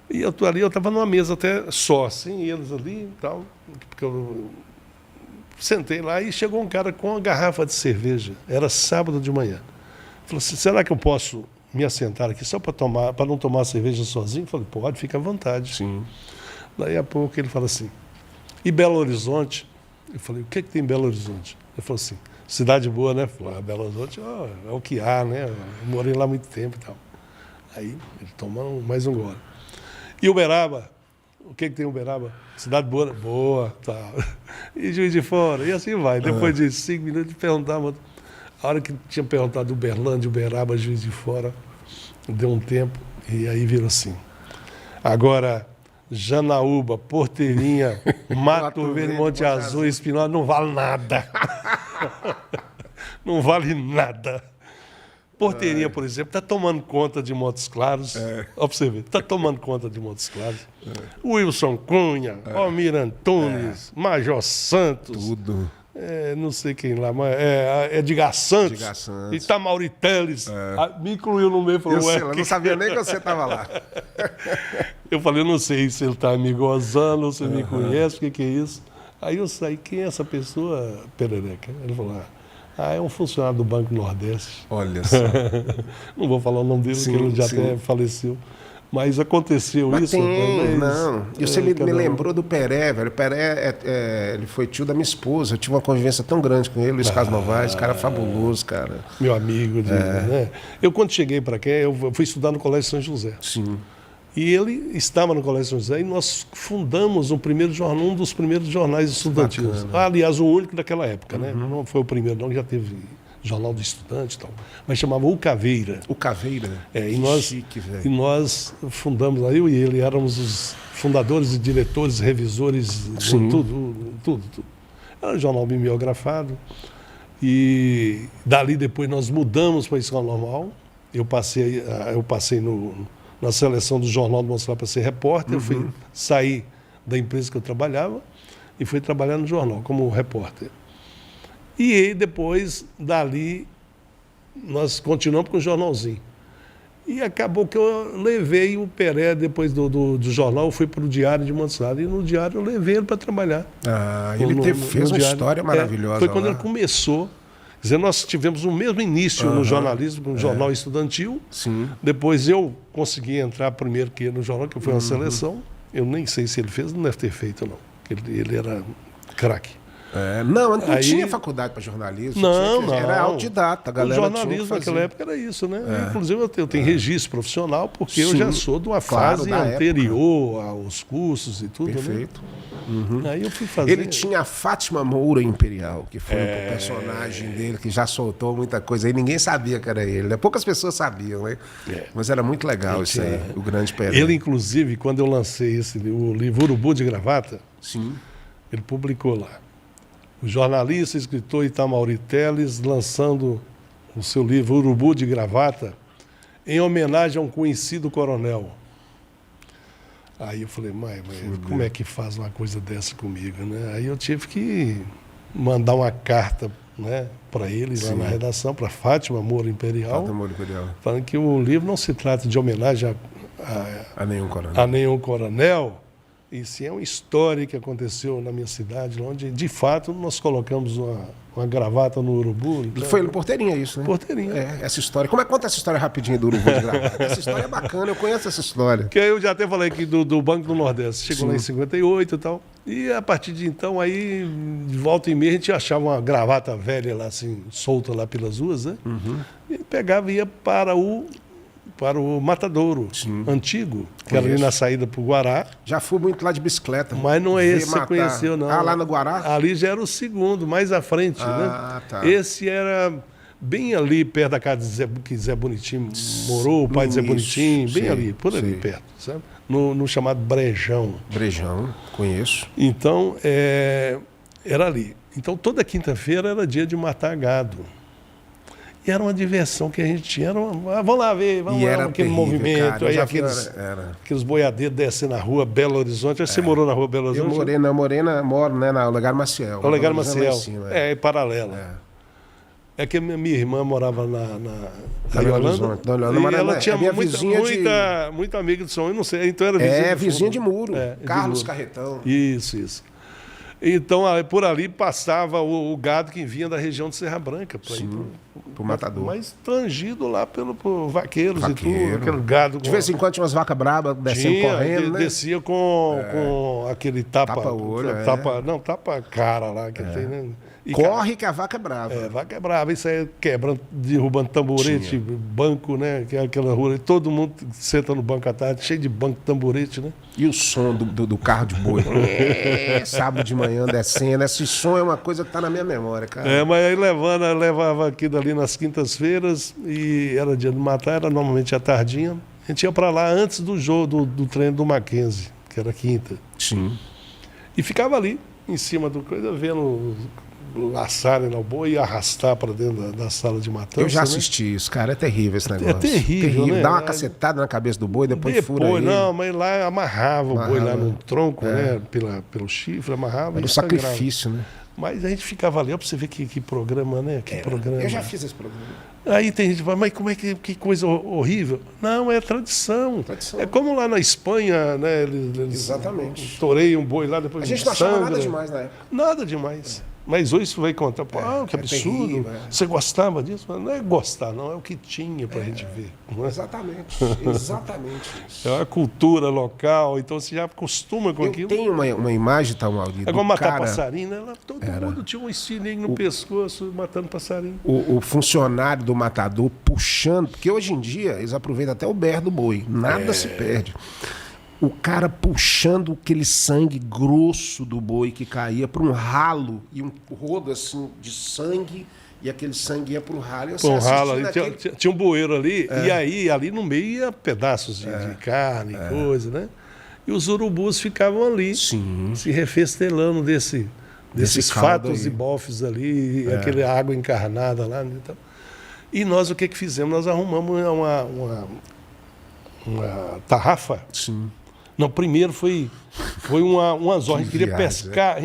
Speaker 2: E eu estou ali, eu estava numa mesa até só, assim, eles ali e tal, porque eu sentei lá e chegou um cara com uma garrafa de cerveja. Era sábado de manhã. Falou assim, será que eu posso me assentar aqui só para não tomar cerveja sozinho? Eu falei, pode, fica à vontade.
Speaker 1: Sim.
Speaker 2: Daí a pouco ele fala assim, e Belo Horizonte? Eu falei, o que tem em Belo Horizonte? Ele falou assim, cidade boa, né? Falei, Belo Horizonte é o que há, né? Eu morei lá há muito tempo e tal. Aí ele toma mais um gole. E Uberaba? O que tem em Uberaba? Cidade boa, boa, tá. E Juiz de Fora, e assim vai. Depois de 5 minutos, perguntava. A hora que tinha perguntado Uberlândia, Uberaba, Juiz de Fora, deu um tempo, e aí virou assim. Agora, Janaúba, Porteirinha, Mato Verde, Monte Azul, Espinosa, não vale nada. Não vale nada. Porteirinha, por exemplo, está tomando conta de Montes Claros. Olha para você ver, está tomando conta de Montes Claros. Wilson Cunha, Almir Antunes, Major Santos.
Speaker 1: Tudo.
Speaker 2: Não sei quem lá, mas Edgar Santos. Itamaury Teles. Me incluiu no meio. Falou,
Speaker 1: eu não sabia nem que você estava lá.
Speaker 2: Eu falei, eu não sei se ele está me gozando, se ele me conhece, o que é isso. Aí eu saí, quem é essa pessoa, Perereca? Ele falou, é um funcionário do Banco Nordeste.
Speaker 1: Olha só.
Speaker 2: Não vou falar o nome dele, porque ele já até faleceu. Mas aconteceu isso.
Speaker 1: Não. E você me lembrou do Peré, velho. O Peré, ele foi tio da minha esposa. Eu tive uma convivência tão grande com ele, Luiz Carlos Novaes, cara fabuloso, cara.
Speaker 2: Meu amigo. Né? Eu, quando cheguei para cá, eu fui estudar no Colégio São José.
Speaker 1: Sim.
Speaker 2: E ele estava no Colégio São José e nós fundamos um dos primeiros jornais estudantis. Aliás, o único daquela época, né? Não foi o primeiro, não, já teve Jornal do Estudante e tal. Mas chamava O Caveira.
Speaker 1: O Caveira?
Speaker 2: Chique, velho. E nós fundamos, eu e ele, éramos os fundadores e diretores, revisores, tudo. Era um jornal bibliografado. E dali depois nós mudamos para a Escola Normal. Eu passei na seleção do Jornal do Montes Claros para ser repórter. Eu fui sair da empresa que eu trabalhava e fui trabalhar no jornal como repórter. E aí, depois, dali, nós continuamos com o jornalzinho. E acabou que eu levei o Peré, depois do jornal, eu fui para o Diário de Montes Claros. E no Diário eu levei ele para trabalhar.
Speaker 1: Ele fez uma história maravilhosa.
Speaker 2: Foi quando ele começou. Quer dizer, nós tivemos o mesmo início no jornalismo, no jornal estudantil.
Speaker 1: Sim.
Speaker 2: Depois eu consegui entrar primeiro que ele no jornal, que foi uma seleção. Eu nem sei se ele fez, não deve ter feito, não. Ele era craque.
Speaker 1: Não tinha faculdade para jornalismo.
Speaker 2: Não.
Speaker 1: Era autodidata. A galera
Speaker 2: o jornalismo naquela época era isso, né? Inclusive eu tenho registro profissional, porque eu já sou de uma fase anterior aos cursos e tudo.
Speaker 1: Perfeito.
Speaker 2: Né? Aí eu fui fazer.
Speaker 1: Ele tinha a Fátima Moura Imperial, que foi o personagem dele, que já soltou muita coisa aí. Ninguém sabia que era ele, né? Poucas pessoas sabiam, né? Mas era muito legal isso aí, o Grande Peré.
Speaker 2: Ele, inclusive, quando eu lancei o livro Urubu de Gravata,
Speaker 1: Sim.
Speaker 2: ele publicou lá. o jornalista e escritor Itamaury Telles, lançando o seu livro Urubu de Gravata, em homenagem a um conhecido coronel. Aí eu falei, mãe, como é que faz uma coisa dessa comigo, né? Aí eu tive que mandar uma carta, né, para eles lá na redação, para Fátima Moura Imperial, falando que o livro não se trata de homenagem
Speaker 1: a
Speaker 2: nenhum coronel, e sim é uma história que aconteceu na minha cidade, onde de fato nós colocamos uma gravata no urubu. Então,
Speaker 1: foi no Porteirinha isso, né?
Speaker 2: Porteirinha.
Speaker 1: Essa história. Como é que conta essa história rapidinho do urubu de gravata? Essa história é bacana, eu conheço essa história.
Speaker 2: Que eu já até falei aqui do Banco do Nordeste. Chegou lá em 58 e tal. E a partir de então, aí, de volta e meia, a gente achava uma gravata velha lá, assim, solta lá pelas ruas, né? E pegava e ia para o Matadouro antigo, que era ali na saída para o Guará.
Speaker 1: Já fui muito lá de bicicleta.
Speaker 2: Mas não é esse que você conheceu, não.
Speaker 1: Ah, lá no Guará?
Speaker 2: Ali já era o segundo, mais à frente, né?
Speaker 1: Tá.
Speaker 2: Esse era bem ali, perto da casa que Zé Bonitinho morou, o pai de Zé Bonitinho, bem ali, por ali perto, sabe? No chamado Brejão.
Speaker 1: Brejão, conheço.
Speaker 2: Então, era ali. Então, toda quinta-feira era dia de matar gado. E era uma diversão que a gente tinha. Vamos lá ver, vamos lá, aquele terrível, movimento. Cara, aí aqueles boiadeiros descendo na rua Belo Horizonte. Você morou na rua Belo Horizonte?
Speaker 1: Eu moro, né, na Olegário Maciel.
Speaker 2: O Olegário Maciel, paralela. É que minha irmã morava na Yolanda. E ela tinha muita amiga de São Paulo, não sei, então era
Speaker 1: vizinha de muro. Carlos
Speaker 2: de muro.
Speaker 1: Carretão.
Speaker 2: Isso. Então, por ali passava o gado que vinha da região de Serra Branca. Para
Speaker 1: o matador.
Speaker 2: Mas trangido lá por vaqueiros e tudo. Aquele gado.
Speaker 1: De vez em quando tinha umas vacas brabas descendo correndo, né?
Speaker 2: Descia com aquele tapa-olho. Tapa cara lá que tem, né?
Speaker 1: Corre que a vaca é brava.
Speaker 2: A vaca é brava. Isso aí quebrando, derrubando tamborete, banco, né? Que é aquela rua. Todo mundo senta no banco à tarde, cheio de banco, tamborete, né?
Speaker 1: E o som do carro de boi? Sábado de manhã descendo. Esse som é uma coisa que tá na minha memória, cara.
Speaker 2: Mas aí levava aquilo ali nas quintas-feiras e era dia de matar, era normalmente à tardinha. A gente ia para lá antes do jogo, do treino do Mackenzie, que era quinta.
Speaker 1: Sim.
Speaker 2: E ficava ali, em cima do coisa, vendo laçarem lá o boi e arrastar para dentro da sala de matança.
Speaker 1: Eu já assisti isso, cara. É terrível esse negócio.
Speaker 2: É terrível, né?
Speaker 1: Dá uma cacetada na cabeça do boi, depois fura ele.
Speaker 2: Não, mas lá amarrava o boi lá num tronco, né? Pelo chifre, amarrava.
Speaker 1: Era um sacrifício, né?
Speaker 2: Mas a gente ficava ali, ó, pra você ver que programa, né? Programa.
Speaker 1: Eu já fiz esse programa.
Speaker 2: Aí tem gente que fala, mas como é que coisa horrível? Não, é tradição. É como lá na Espanha, né? Eles
Speaker 1: exatamente.
Speaker 2: Toreiam um boi lá, depois
Speaker 1: a gente não achava nada demais na época.
Speaker 2: Nada demais. Mas hoje você vai contar, que absurdo. Terrível, Você gostava disso? Mas não é gostar, não, é o que tinha pra gente ver. Não é?
Speaker 1: Exatamente isso.
Speaker 2: É uma cultura local, então você já acostuma com aquilo.
Speaker 1: Tem uma imagem, tá, Maurício?
Speaker 2: É como matar passarinho, né? Todo mundo tinha um estilinho no pescoço matando passarinho.
Speaker 1: O funcionário do matador puxando, porque hoje em dia eles aproveitam até o berro do boi, nada se perde. O cara puxando aquele sangue grosso do boi que caía para um ralo e um rodo assim de sangue, e aquele sangue ia para o ralo.
Speaker 2: Tinha um bueiro ali, e aí ali no meio ia pedaços de carne, coisa, né? E os urubus ficavam ali, se refestelando desses fatos e bofes ali, aquele água encarnada lá. Então. E nós o que fizemos? Nós arrumamos uma tarrafa.
Speaker 1: Sim.
Speaker 2: Não, primeiro foi um anzol. A gente queria pescar,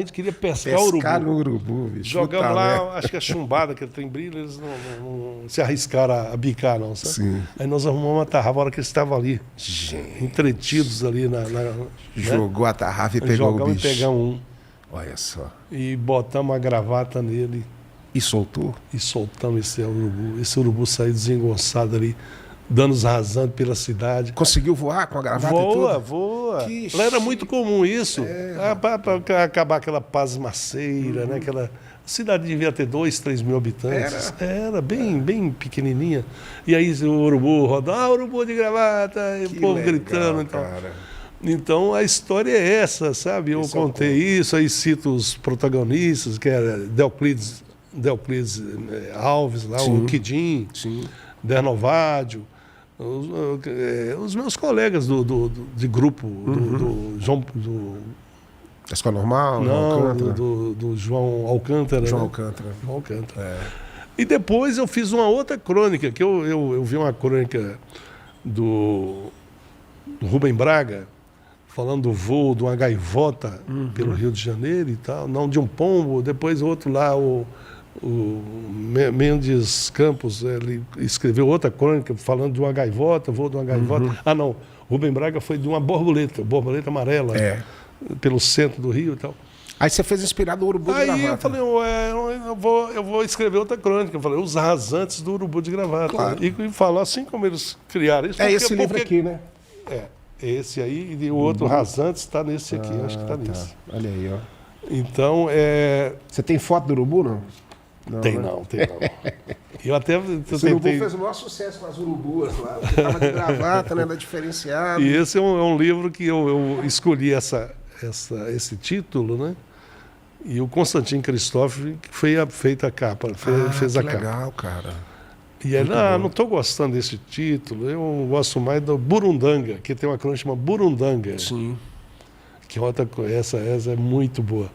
Speaker 1: pescar
Speaker 2: urubu.
Speaker 1: No urubu, bicho.
Speaker 2: Jogamos lá, acho que a chumbada, que tem brilho, eles não se arriscaram a bicar, não, sabe?
Speaker 1: Sim.
Speaker 2: Aí nós arrumamos uma tarrafa, a hora que eles estavam ali, entretidos ali
Speaker 1: Jogou a tarrafa e pegou o bicho.
Speaker 2: Jogamos e pegamos um.
Speaker 1: Olha só.
Speaker 2: E botamos a gravata nele.
Speaker 1: E soltou?
Speaker 2: E soltamos esse urubu. Esse urubu saiu desengonçado ali, danos rasando pela cidade.
Speaker 1: Conseguiu voar com a gravata e tudo?
Speaker 2: Voa. Lá era muito comum isso. Para acabar aquela pasmaceira, né? A cidade devia ter 2, 3 mil habitantes. Era bem pequenininha. E aí o urubu rodando, urubu de gravata, e o povo legal, gritando. Então a história é essa, sabe? Eu contei isso, aí cito os protagonistas, que era Deoclides Alves, lá, o Quidim, Dernovádio. Os meus colegas de grupo, do
Speaker 1: Da Escola Normal?
Speaker 2: Não,
Speaker 1: Alcântara?
Speaker 2: do João Alcântara.
Speaker 1: João
Speaker 2: né?
Speaker 1: Alcântara.
Speaker 2: João Alcântara. E depois eu fiz uma outra crônica, que eu vi uma crônica do Rubem Braga, falando do voo de uma gaivota pelo Rio de Janeiro e tal, não de um pombo. Depois outro lá, o Mendes Campos, ele escreveu outra crônica falando de uma gaivota, voo de uma gaivota. Ah, não, Rubem Braga foi de uma borboleta amarela, pelo centro do Rio e tal.
Speaker 1: Aí você fez inspirado no Urubu de Gravata.
Speaker 2: Aí eu falei, eu vou escrever outra crônica. Eu falei, os rasantes do Urubu de Gravata.
Speaker 1: Claro.
Speaker 2: E falar assim como eles criaram isso.
Speaker 1: Esse livro aqui, né?
Speaker 2: Esse aí e o outro Rasantes está nesse aqui, acho que está nesse.
Speaker 1: Olha aí, ó.
Speaker 2: Então,
Speaker 1: Você tem foto do Urubu, não?
Speaker 2: Tem
Speaker 1: né?
Speaker 2: não. Eu até
Speaker 1: Esse Urubu fez o maior sucesso com as urubuas lá. Porque tava de gravata, né? Era diferenciado.
Speaker 2: E esse é um livro que eu escolhi esse título, né? E o Constantin Christophe que feita a capa, fez a capa.
Speaker 1: Legal, cara.
Speaker 2: E ele, não estou gostando desse título, eu gosto mais do Burundanga, que tem uma crônica chamada Burundanga.
Speaker 1: Sim.
Speaker 2: Que outra coisa, essa é muito boa.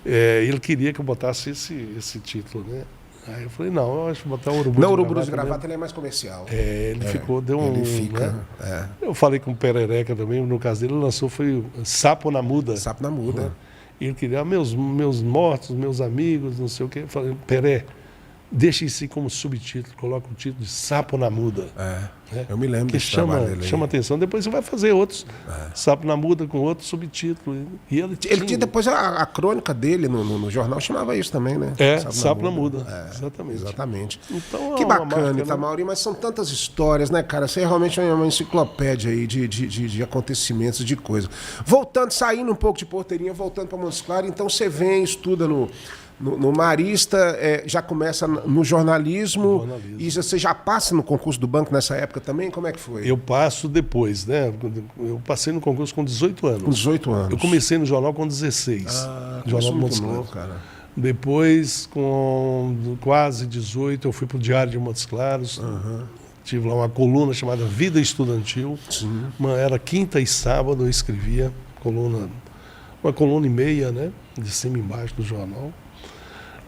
Speaker 2: Ele queria que eu botasse esse título, né? Aí eu falei, não, eu acho que botar o Urubu
Speaker 1: Não,
Speaker 2: de
Speaker 1: o Urubu
Speaker 2: Gravata
Speaker 1: de Gravata ele é mais comercial.
Speaker 2: ele ficou, deu um...
Speaker 1: Ele fica...
Speaker 2: Né? Eu falei com o Perereca também, no caso dele, ele lançou, foi o Sapo na Muda.
Speaker 1: Sapo na Muda.
Speaker 2: E ele queria, meus mortos, meus amigos, não sei o quê. Eu falei, Peré, deixa isso aí como subtítulo, coloca o título de Sapo na Muda.
Speaker 1: Eu me lembro
Speaker 2: que
Speaker 1: desse trabalho dele.
Speaker 2: chama atenção. Depois você vai fazer outros, Sapo na Muda com outro subtítulo. E ele
Speaker 1: tinha depois a crônica dele no jornal chamava isso também, né?
Speaker 2: Sapo na Muda.
Speaker 1: Exatamente.
Speaker 2: Então,
Speaker 1: que bacana,
Speaker 2: marca,
Speaker 1: Itamaury, mas são tantas histórias, né, cara? Você realmente é uma enciclopédia aí de acontecimentos, de coisas. Voltando, saindo um pouco de Porteirinha, voltando para Montes Claros, então você vem, estuda no Marista, já começa no jornalismo. E você já passa no concurso do banco nessa época também? Como é que foi?
Speaker 2: Eu passo depois, né? Eu passei no concurso com 18 anos.
Speaker 1: Com 18 anos.
Speaker 2: Eu comecei no jornal com 16. Jornal do Montes Claros.
Speaker 1: Cara.
Speaker 2: Depois, com quase 18, eu fui para o Diário de Montes Claros. Tive lá uma coluna chamada Vida Estudantil. Era quinta e sábado, eu escrevia uma coluna e meia, né? De cima e embaixo do jornal.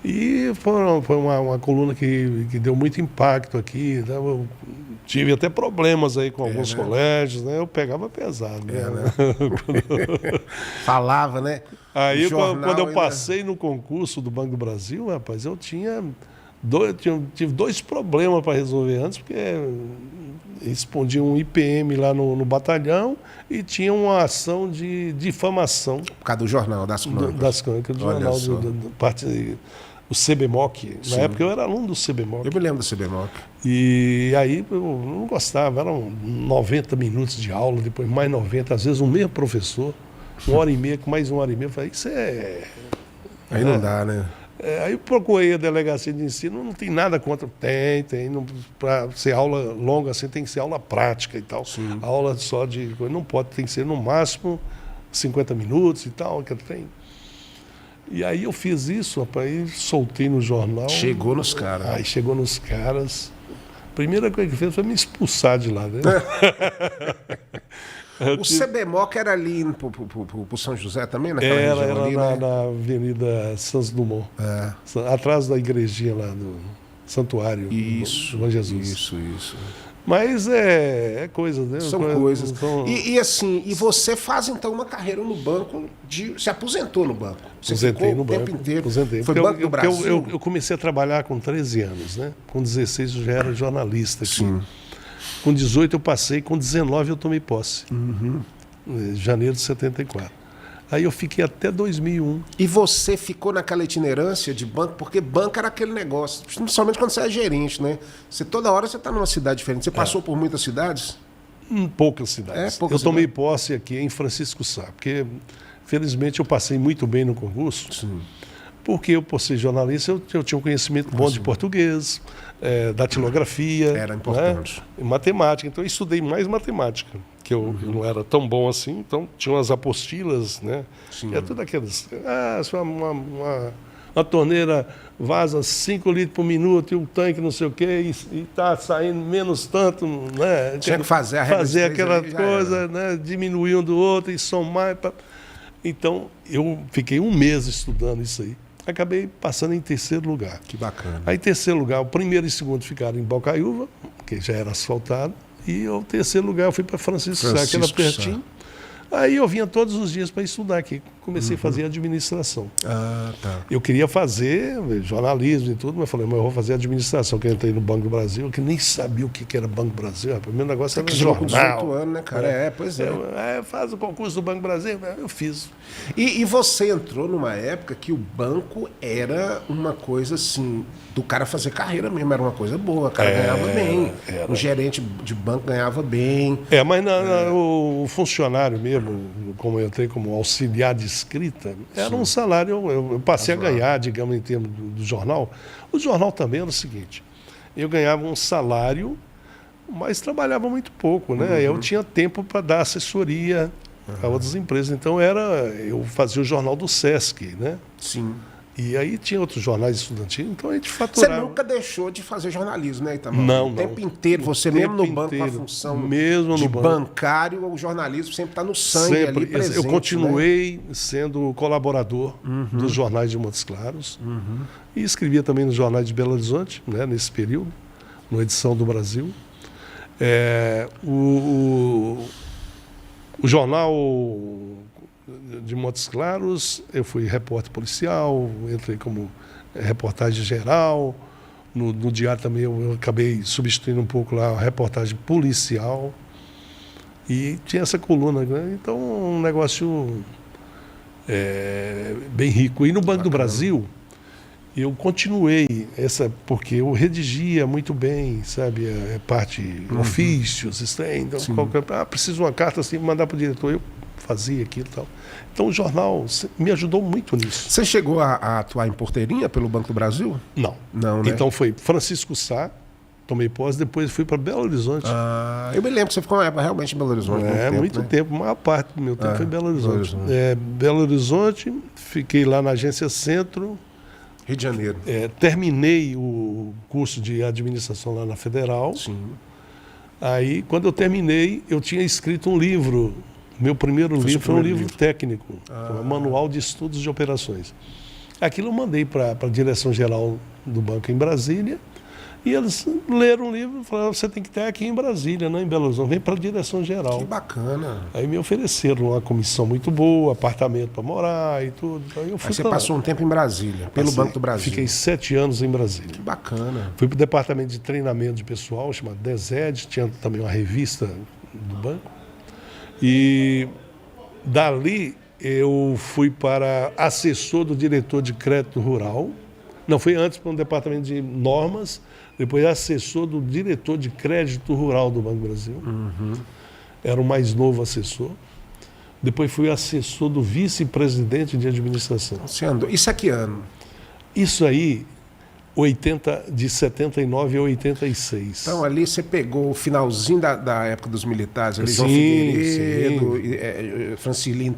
Speaker 2: E foi uma coluna que deu muito impacto aqui. Né? Eu tive até problemas aí com alguns colégios, né? Eu pegava pesado. Né?
Speaker 1: Falava, né?
Speaker 2: Aí quando eu passei no concurso do Banco do Brasil, rapaz, eu tive dois problemas para resolver antes, porque respondia um IPM lá no batalhão e tinha uma ação de difamação.
Speaker 1: Por causa do jornal, das crônicas.
Speaker 2: Das crônicas do jornal, o CBMOC. Na época eu era aluno do CBMOC.
Speaker 1: Eu me lembro do CBMOC.
Speaker 2: E aí eu não gostava, eram 90 minutos de aula, depois mais 90, às vezes o mesmo professor, 1h30, com mais 1h30, eu falei, isso é...
Speaker 1: Aí não dá, né?
Speaker 2: Aí eu procurei a delegacia de ensino, não tem nada contra. Tem. Para ser aula longa assim, tem que ser aula prática e tal. A aula só de... Não pode, tem que ser no máximo 50 minutos e tal, que tem. E aí eu fiz isso, rapaz, soltei no jornal.
Speaker 1: Chegou nos caras.
Speaker 2: Aí chegou nos caras. A primeira coisa que fez foi me expulsar de lá, né?
Speaker 1: O CBMOC era ali pro São José também, naquela
Speaker 2: região
Speaker 1: ali,
Speaker 2: ali,
Speaker 1: né?
Speaker 2: na Avenida Santos Dumont. Atrás da igrejinha lá do Santuário.
Speaker 1: Isso,
Speaker 2: do Jesus.
Speaker 1: Isso.
Speaker 2: Mas é coisa, né?
Speaker 1: São coisas. E assim, e você faz então uma carreira no banco, se aposentou no banco. Você
Speaker 2: aposentei
Speaker 1: ficou
Speaker 2: no banco.
Speaker 1: O tempo inteiro.
Speaker 2: Aposentei.
Speaker 1: Foi Banco do Brasil?
Speaker 2: Eu comecei a trabalhar com 13 anos, né? Com 16 eu já era jornalista aqui.
Speaker 1: Sim.
Speaker 2: Com 18 eu passei, com 19 eu tomei posse. Em janeiro de 74. Aí eu fiquei até 2001.
Speaker 1: E você ficou naquela itinerância de banco, porque banco era aquele negócio, principalmente quando você é gerente, né? Toda hora você está numa cidade diferente. Você passou por muitas cidades?
Speaker 2: Poucas cidades. Eu tomei posse aqui em Francisco Sá, porque felizmente eu passei muito bem no concurso.
Speaker 1: Sim.
Speaker 2: Porque eu, por ser jornalista, eu tinha um conhecimento bom de português, datilografia.
Speaker 1: Era importante.
Speaker 2: Né? E matemática. Então eu estudei mais matemática, que eu não era tão bom assim. Então tinha umas apostilas, né? É tudo aquelas... Uma torneira vaza 5 litros por minuto e um tanque não sei o quê, e está saindo menos tanto, né?
Speaker 1: Tinha que fazer a regra
Speaker 2: fazer aquela coisa, né? Diminuir um do outro e somar. Então, eu fiquei um mês estudando isso aí. Acabei passando em terceiro lugar.
Speaker 1: Que bacana.
Speaker 2: Aí, em terceiro lugar, o primeiro e o segundo ficaram em Bocaiúva, que já era asfaltado. E o terceiro lugar eu fui para Francisco Sá, que era pertinho. Aí eu vinha todos os dias para estudar aqui. Comecei a fazer administração.
Speaker 1: Ah, tá.
Speaker 2: Eu queria fazer jornalismo e tudo, mas falei, mas eu vou fazer administração, que eu entrei no Banco do Brasil, que nem sabia o que era Banco do Brasil. O primeiro negócio era jornal.
Speaker 1: Com 18 anos, né, cara? Pois é.
Speaker 2: Faz o concurso do Banco do Brasil. Eu fiz.
Speaker 1: E você entrou numa época que o banco era uma coisa assim, do cara fazer carreira mesmo, era uma coisa boa, o cara ganhava bem. O gerente de banco ganhava bem.
Speaker 2: Mas o funcionário mesmo, como eu entrei como auxiliar de escrita, era um salário, eu passei a ganhar, digamos, em termos do jornal. O jornal também era o seguinte, eu ganhava um salário, mas trabalhava muito pouco, né? Eu tinha tempo para dar assessoria a outras empresas. Então eu fazia o jornal do Sesc, né?
Speaker 1: Sim.
Speaker 2: E aí tinha outros jornais estudantis, então a gente faturava.
Speaker 1: Você nunca deixou de fazer jornalismo, né, Itamar?
Speaker 2: Não,
Speaker 1: O tempo inteiro, você mesmo no banco, com a função de bancário, o jornalismo sempre está no sangue ali presente.
Speaker 2: Eu continuei sendo colaborador dos jornais de Montes Claros e escrevia também nos jornais de Belo Horizonte, né, nesse período, no Edição do Brasil. O jornal de Montes Claros, eu fui repórter policial, entrei como reportagem geral. No diário também eu acabei substituindo um pouco lá a reportagem policial. E tinha essa coluna, né? Então um negócio bem rico. E no Banco do Brasil, eu continuei porque eu redigia muito bem, sabe, a parte ofícios, então preciso de uma carta assim, mandar para o diretor, eu fazia aquilo e tal. Então o jornal me ajudou muito nisso.
Speaker 1: Você chegou a atuar em Porteirinha pelo Banco do Brasil?
Speaker 2: Não.
Speaker 1: Não, né?
Speaker 2: Então foi Francisco Sá, tomei posse, depois fui para Belo Horizonte.
Speaker 1: Eu me lembro que você ficou realmente em Belo Horizonte.
Speaker 2: Muito tempo, a maior parte do meu tempo foi em Belo Horizonte. Belo Horizonte, fiquei lá na Agência Centro.
Speaker 1: Rio de Janeiro.
Speaker 2: Terminei o curso de administração lá na Federal.
Speaker 1: Sim.
Speaker 2: Aí, quando eu terminei, eu tinha escrito um livro. Meu primeiro livro foi um livro técnico, Manual de Estudos de Operações. Aquilo eu mandei para a direção-geral do banco em Brasília, e eles leram o livro e falaram, você tem que ter aqui em Brasília, não em Belo Horizonte, vem para a direção-geral.
Speaker 1: Que bacana.
Speaker 2: Aí me ofereceram uma comissão muito boa, apartamento para morar e tudo. Aí
Speaker 1: você passou um tempo em Brasília, pelo Banco do Brasil.
Speaker 2: Fiquei 7 anos em Brasília.
Speaker 1: Que bacana.
Speaker 2: Fui para o departamento de treinamento de pessoal, chamado DESED, tinha também uma revista do banco. E dali eu fui para assessor do diretor de crédito rural. Não, fui antes para um departamento de normas, depois assessor do diretor de crédito rural do Banco do Brasil. Era o mais novo assessor. Depois fui assessor do vice-presidente de administração.
Speaker 1: Isso a que ano?
Speaker 2: Isso aí, de 79 a 86.
Speaker 1: Então ali você pegou o finalzinho da época dos militares, ali, João Figueiredo, Francilino.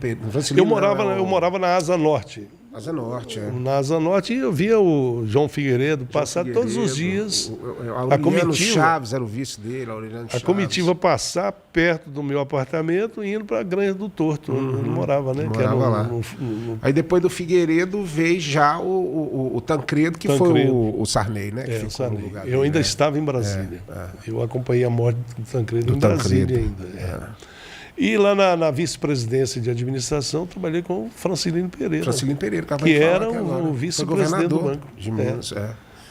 Speaker 2: Eu morava na Asa Norte.
Speaker 1: Asa Norte,
Speaker 2: Na Asa Norte, eu via o João Figueiredo passar todos os dias.
Speaker 1: A comitiva, Chaves era o vice dele,
Speaker 2: a comitiva passar perto do meu apartamento e indo para a Granja do Torto, onde ele morava, né?
Speaker 1: Morava lá. Aí depois do Figueiredo veio já o Tancredo, que foi o Sarney, né? Que ficou no lugar dele,
Speaker 2: eu ainda estava em Brasília. Eu acompanhei a morte do Tancredo em Brasília ainda. E lá na vice-presidência de administração, trabalhei com o Francilino Pereira.
Speaker 1: Francilino Pereira,
Speaker 2: que era o vice-presidente do banco.
Speaker 1: De Minas,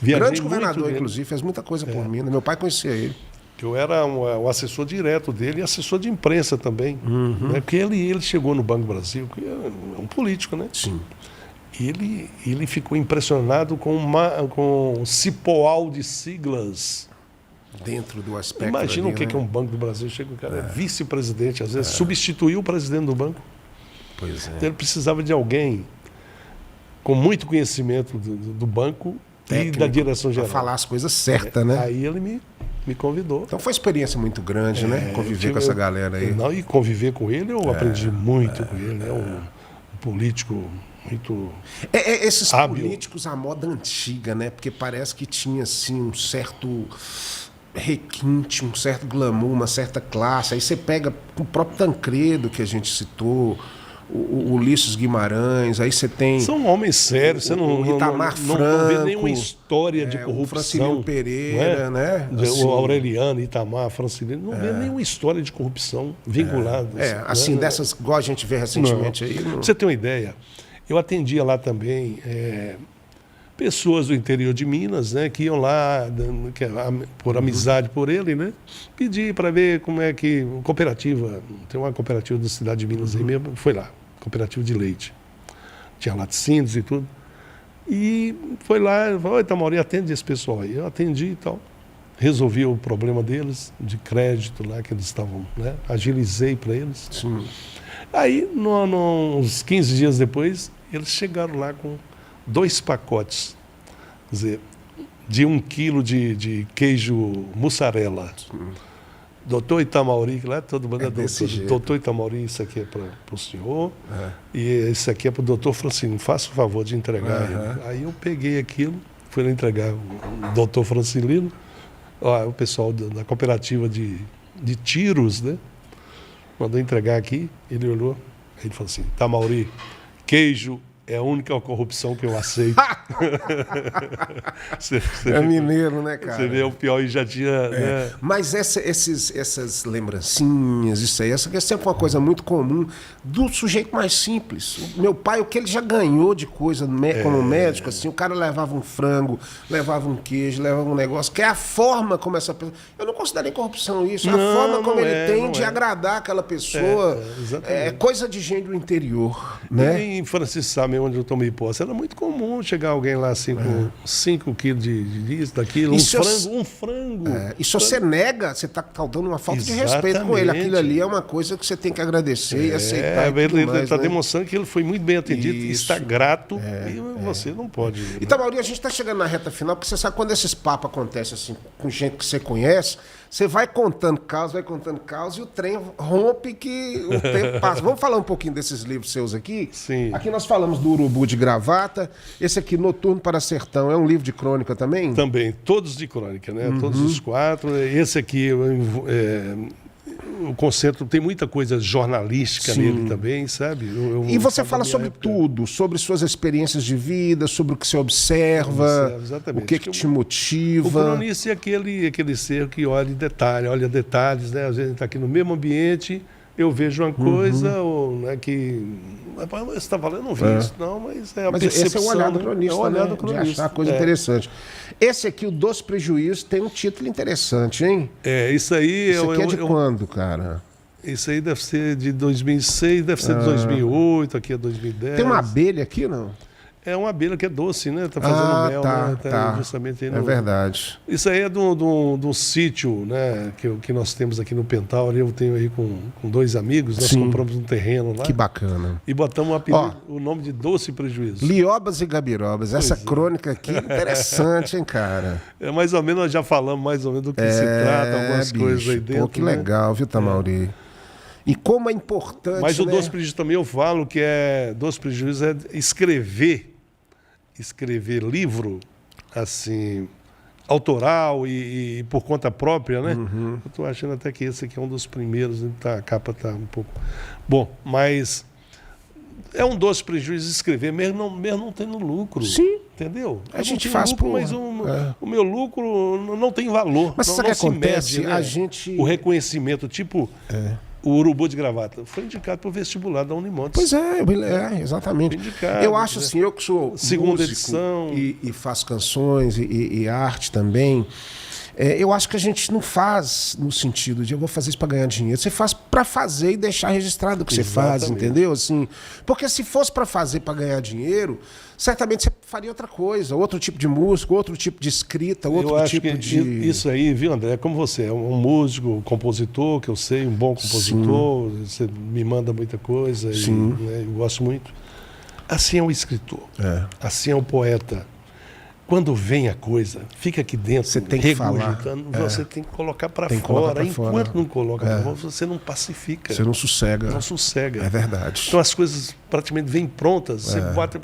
Speaker 1: grande governador, inclusive, fez muita coisa por Minas. Meu pai conhecia ele.
Speaker 2: Eu era o assessor direto dele e assessor de imprensa também. Né? Porque ele chegou no Banco do Brasil, que é um político, né?
Speaker 1: Sim.
Speaker 2: E ele ficou impressionado com um cipoal de siglas.
Speaker 1: Dentro do aspecto.
Speaker 2: Imagina o que é um Banco do Brasil. Chega um cara, vice-presidente, às vezes substituiu o presidente do banco.
Speaker 1: Pois é.
Speaker 2: Então ele precisava de alguém com muito conhecimento do banco técnico, e da direção geral.
Speaker 1: Para falar as coisas certas, né?
Speaker 2: Aí ele me convidou.
Speaker 1: Então foi uma experiência muito grande, né? Conviver com essa galera aí.
Speaker 2: E conviver com ele, eu aprendi muito com ele. É um político muito
Speaker 1: esses
Speaker 2: hábil.
Speaker 1: Políticos à moda antiga, né? Porque parece que tinha assim um certo requinte, um certo glamour, uma certa classe. Aí você pega o próprio Tancredo, que a gente citou, o Ulisses Guimarães, aí você tem...
Speaker 2: São homens sérios, você não vê nenhuma história de corrupção.
Speaker 1: O Francilino Pereira, né?
Speaker 2: Assim, o Aureliano, Itamar, Francilino, não vê nenhuma história de corrupção vinculada.
Speaker 1: Assim, dessas, igual a gente vê recentemente aí.
Speaker 2: Pra você ter uma ideia, eu atendia lá também pessoas do interior de Minas, né, que iam lá, por amizade por ele, né, pedir para ver como é que... Cooperativa, tem uma cooperativa da cidade de Minas aí mesmo, foi lá, cooperativa de leite. Tinha laticínios e tudo. E foi lá, falou: Itamaurí, atende esse pessoal aí. Eu atendi e tal. Resolvi o problema deles, de crédito lá, que eles estavam, né, agilizei para eles.
Speaker 1: Sim.
Speaker 2: Aí, uns 15 dias depois, eles chegaram lá com 2 pacotes, quer dizer, de 1 quilo de queijo mussarela. Doutor Itamaurí, que lá todo mundo é doutor. Doutor Itamaurí, isso aqui é para o senhor, e esse aqui é para o doutor Francilino, faça o favor de entregar ele. Aí eu peguei aquilo, fui lá entregar o doutor Francilino, o pessoal da cooperativa de tiros, né? Mandou entregar aqui, ele olhou, aí ele falou assim: Itamaurí, queijo é a única corrupção que eu aceito.
Speaker 1: É mineiro, né, cara?
Speaker 2: Você vê, o Piauí já tinha... Né?
Speaker 1: Mas essas lembrancinhas, isso aí, essa é sempre uma coisa muito comum do sujeito mais simples. O meu pai, o que ele já ganhou de coisa como médico, assim, o cara levava um frango, levava um queijo, levava um negócio, que é a forma como essa pessoa... Eu não considerei corrupção isso, é a forma como ele tem de agradar aquela pessoa. É coisa de gente do interior, né?
Speaker 2: E em Francisco Sá, onde eu tomei posse, era muito comum chegar alguém lá assim com 5 quilos disso, daquilo, um frango.
Speaker 1: E se você nega, você está causando uma falta de respeito com ele. Aquilo ali é uma coisa que você tem que agradecer e aceitar.
Speaker 2: Ele está demonstrando que ele foi muito bem atendido, está grato, e você não pode.
Speaker 1: Itamaurí, a gente está chegando na reta final, porque você sabe quando esses papos acontecem assim, com gente que você conhece, você vai contando casos, e o trem rompe que o tempo passa. Vamos falar um pouquinho desses livros seus aqui?
Speaker 2: Sim.
Speaker 1: Aqui nós falamos do Urubu de Gravata. Esse aqui, Noturno para Sertão, é um livro de crônica também?
Speaker 2: Também, todos de crônica, né? Todos os 4. Esse aqui, o conceito tem muita coisa jornalística nele também, sabe?
Speaker 1: E você fala sobre tudo, sobre suas experiências de vida, sobre o que você observa, o que te motiva.
Speaker 2: O cronista é aquele ser que olha detalhes, né? Às vezes a gente está aqui no mesmo ambiente, eu vejo uma coisa, ou né, que... Você está falando, eu não vi isso, não, mas é a percepção.
Speaker 1: Esse é o olhar do cronista,
Speaker 2: é o olhar do cronista.
Speaker 1: De achar coisa interessante. Esse aqui, o Dos Prejuízos, tem um título interessante, hein?
Speaker 2: Isso aí...
Speaker 1: Isso aqui é de quando, cara?
Speaker 2: Isso aí deve ser de 2006, deve ser de 2008, aqui é 2010.
Speaker 1: Tem uma abelha aqui, não?
Speaker 2: É uma abelha que é doce, né? Tá fazendo mel, né?
Speaker 1: Tá.
Speaker 2: Justamente aí
Speaker 1: É verdade.
Speaker 2: Isso aí é do sítio, né? Que nós temos aqui no Pental. Eu tenho aí com 2 amigos. Nós compramos um terreno lá.
Speaker 1: Que bacana.
Speaker 2: E botamos o nome de Doce Prejuízo.
Speaker 1: Liobas e Gabirobas. Essa crônica aqui é interessante, hein, cara?
Speaker 2: É mais ou menos, nós já falamos mais ou menos do que se trata, algumas coisas aí dentro.
Speaker 1: Pô, que legal, viu, Itamaurí? E como é importante.
Speaker 2: Mas o Doce Prejuízo também eu falo que Doce Prejuízo é escrever livro, assim, autoral e por conta própria, né? Eu estou achando até que esse aqui é um dos primeiros, a capa está um pouco... Bom, mas é um doce prejuízo escrever, mesmo não tendo lucro.
Speaker 1: Sim.
Speaker 2: Entendeu?
Speaker 1: A gente faz
Speaker 2: lucro, mas o meu lucro não tem valor.
Speaker 1: Mas sabe o que acontece? Mede, né? A gente...
Speaker 2: O reconhecimento, tipo... O Urubu de Gravata foi indicado para o vestibular da Unimontes.
Speaker 1: Pois exatamente.
Speaker 2: Indicado,
Speaker 1: eu acho assim, eu que sou
Speaker 2: segunda edição
Speaker 1: e faço canções e arte também, eu acho que a gente não faz no sentido de eu vou fazer isso para ganhar dinheiro. Você faz para fazer e deixar registrado o que você faz, entendeu? Assim, porque se fosse para fazer para ganhar dinheiro, certamente você faria outra coisa, outro tipo de música, outro tipo de escrita, outro tipo de...
Speaker 2: Isso aí, viu, André? É como você, é um músico, compositor, que eu sei, um bom compositor, você me manda muita coisa, eu gosto muito. Assim é o escritor, assim é o poeta. quando vem a coisa, fica aqui dentro,
Speaker 1: você tem que falar.
Speaker 2: Você tem que colocar para fora. Enquanto não coloca para fora, você não pacifica.
Speaker 1: Você não sossega.
Speaker 2: Não sossega.
Speaker 1: É verdade.
Speaker 2: Então as coisas praticamente vêm prontas. Você bota,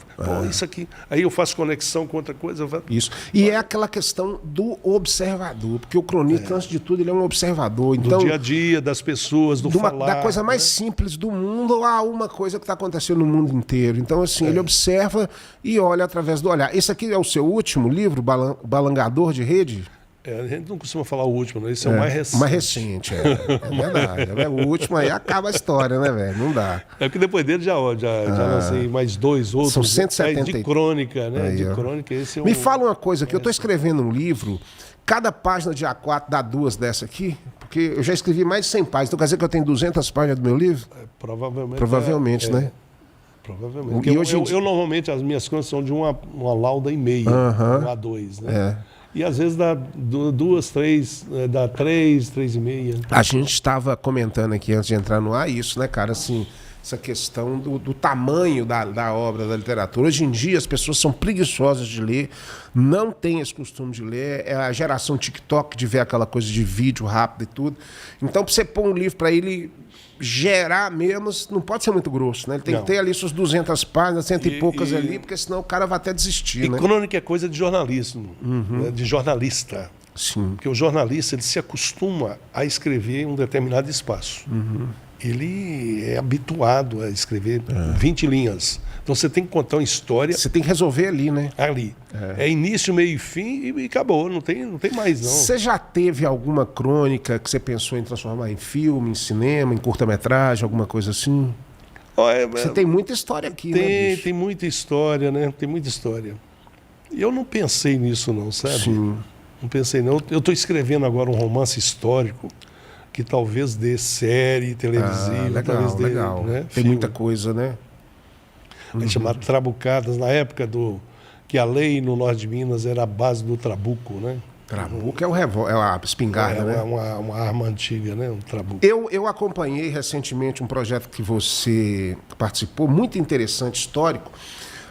Speaker 2: isso aqui. Aí eu faço conexão com outra coisa.
Speaker 1: Isso. E é aquela questão do observador, porque o cronista, antes de tudo, ele é um observador. Então,
Speaker 2: do dia a dia, das pessoas, do falar.
Speaker 1: Da coisa mais simples do mundo a uma coisa que está acontecendo no mundo inteiro. Então, assim, ele observa e olha através do olhar. Esse aqui é o seu último livro, Balangador de Rede?
Speaker 2: A gente não costuma falar o último, né? Esse é o mais recente.
Speaker 1: O mais recente, é verdade. O último aí acaba a história, né, velho? Não dá.
Speaker 2: É porque depois dele já lancei mais 2 outros.
Speaker 1: São 170.
Speaker 2: De crônica, né?
Speaker 1: Aí,
Speaker 2: de crônica, esse é
Speaker 1: Me fala uma coisa, que eu estou escrevendo um livro, cada página de A4 dá 2 dessa aqui, porque eu já escrevi mais de 100 páginas, então quer dizer que eu tenho 200 páginas do meu livro?
Speaker 2: Provavelmente.
Speaker 1: Provavelmente, né?
Speaker 2: Provavelmente. Eu normalmente, as minhas crônicas são de uma lauda e meia, um A2, né? E às vezes dá 2, 3, dá 3, 3,5.
Speaker 1: A gente estava comentando aqui antes de entrar no ar isso, né, cara? Assim, essa questão do tamanho da obra, da literatura. Hoje em dia as pessoas são preguiçosas de ler, não têm esse costume de ler. É a geração TikTok de ver aquela coisa de vídeo rápido e tudo. Então, para você pôr um livro para ele gerar mesmo, não pode ser muito grosso, né? Ele tem que ter ali suas 200 páginas, 100 e poucas ali, porque senão o cara vai até desistir, né?
Speaker 2: E crônica é coisa de jornalismo, né? De jornalista.
Speaker 1: Sim.
Speaker 2: Porque o jornalista, ele se acostuma a escrever em um determinado espaço. Ele é habituado a escrever 20 linhas. Então você tem que contar uma história.
Speaker 1: Você tem que resolver ali, né?
Speaker 2: Ali. É início, meio e fim e acabou. Não tem mais, não.
Speaker 1: Você já teve alguma crônica que você pensou em transformar em filme, em cinema, em curta-metragem, alguma coisa assim? Você tem muita história aqui, né?
Speaker 2: Tem muita história, né? Tem muita história. E eu não pensei nisso, não, sabe?
Speaker 1: Sim.
Speaker 2: Não pensei, não. Eu estou escrevendo agora um romance histórico que talvez dê série televisiva.
Speaker 1: Legal,
Speaker 2: talvez dê,
Speaker 1: legal.
Speaker 2: Né?
Speaker 1: Tem
Speaker 2: filme.
Speaker 1: muita coisa, né?
Speaker 2: É chamado Trabucadas, na época que a lei no norte de Minas era a base do trabuco, né?
Speaker 1: Trabuco é a espingarda, né?
Speaker 2: Uma arma antiga, né? Um trabuco.
Speaker 1: Eu acompanhei recentemente um projeto que você participou, muito interessante, histórico,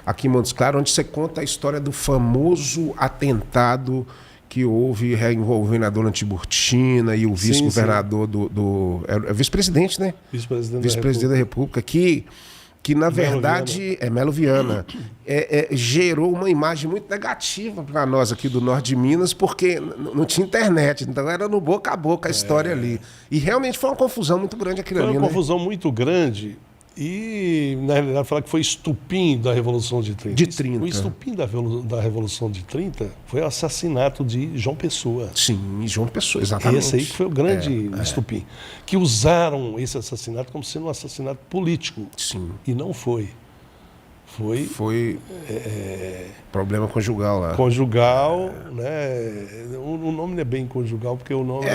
Speaker 1: aqui em Montes Claros, onde você conta a história do famoso atentado que houve envolvendo a dona Tiburtina e o vice-governador é vice-presidente, né? Vice-presidente da República, que na verdade é Melo Viana, gerou uma imagem muito negativa para nós aqui do norte de Minas, porque não tinha internet, então era no boca a boca a história ali. E realmente foi uma confusão muito grande aquilo ali, né?
Speaker 2: Foi uma confusão muito grande e, na realidade, falar que foi estupim da Revolução de 30.
Speaker 1: De 30.
Speaker 2: O estupim da Revolução de 30 foi o assassinato de João Pessoa.
Speaker 1: Sim, João Pessoa, exatamente.
Speaker 2: Esse aí que foi o grande estupim. Que usaram esse assassinato como sendo um assassinato político.
Speaker 1: Sim.
Speaker 2: E não foi.
Speaker 1: Foi problema conjugal lá.
Speaker 2: Conjugal, né? O nome não é bem conjugal, porque o nome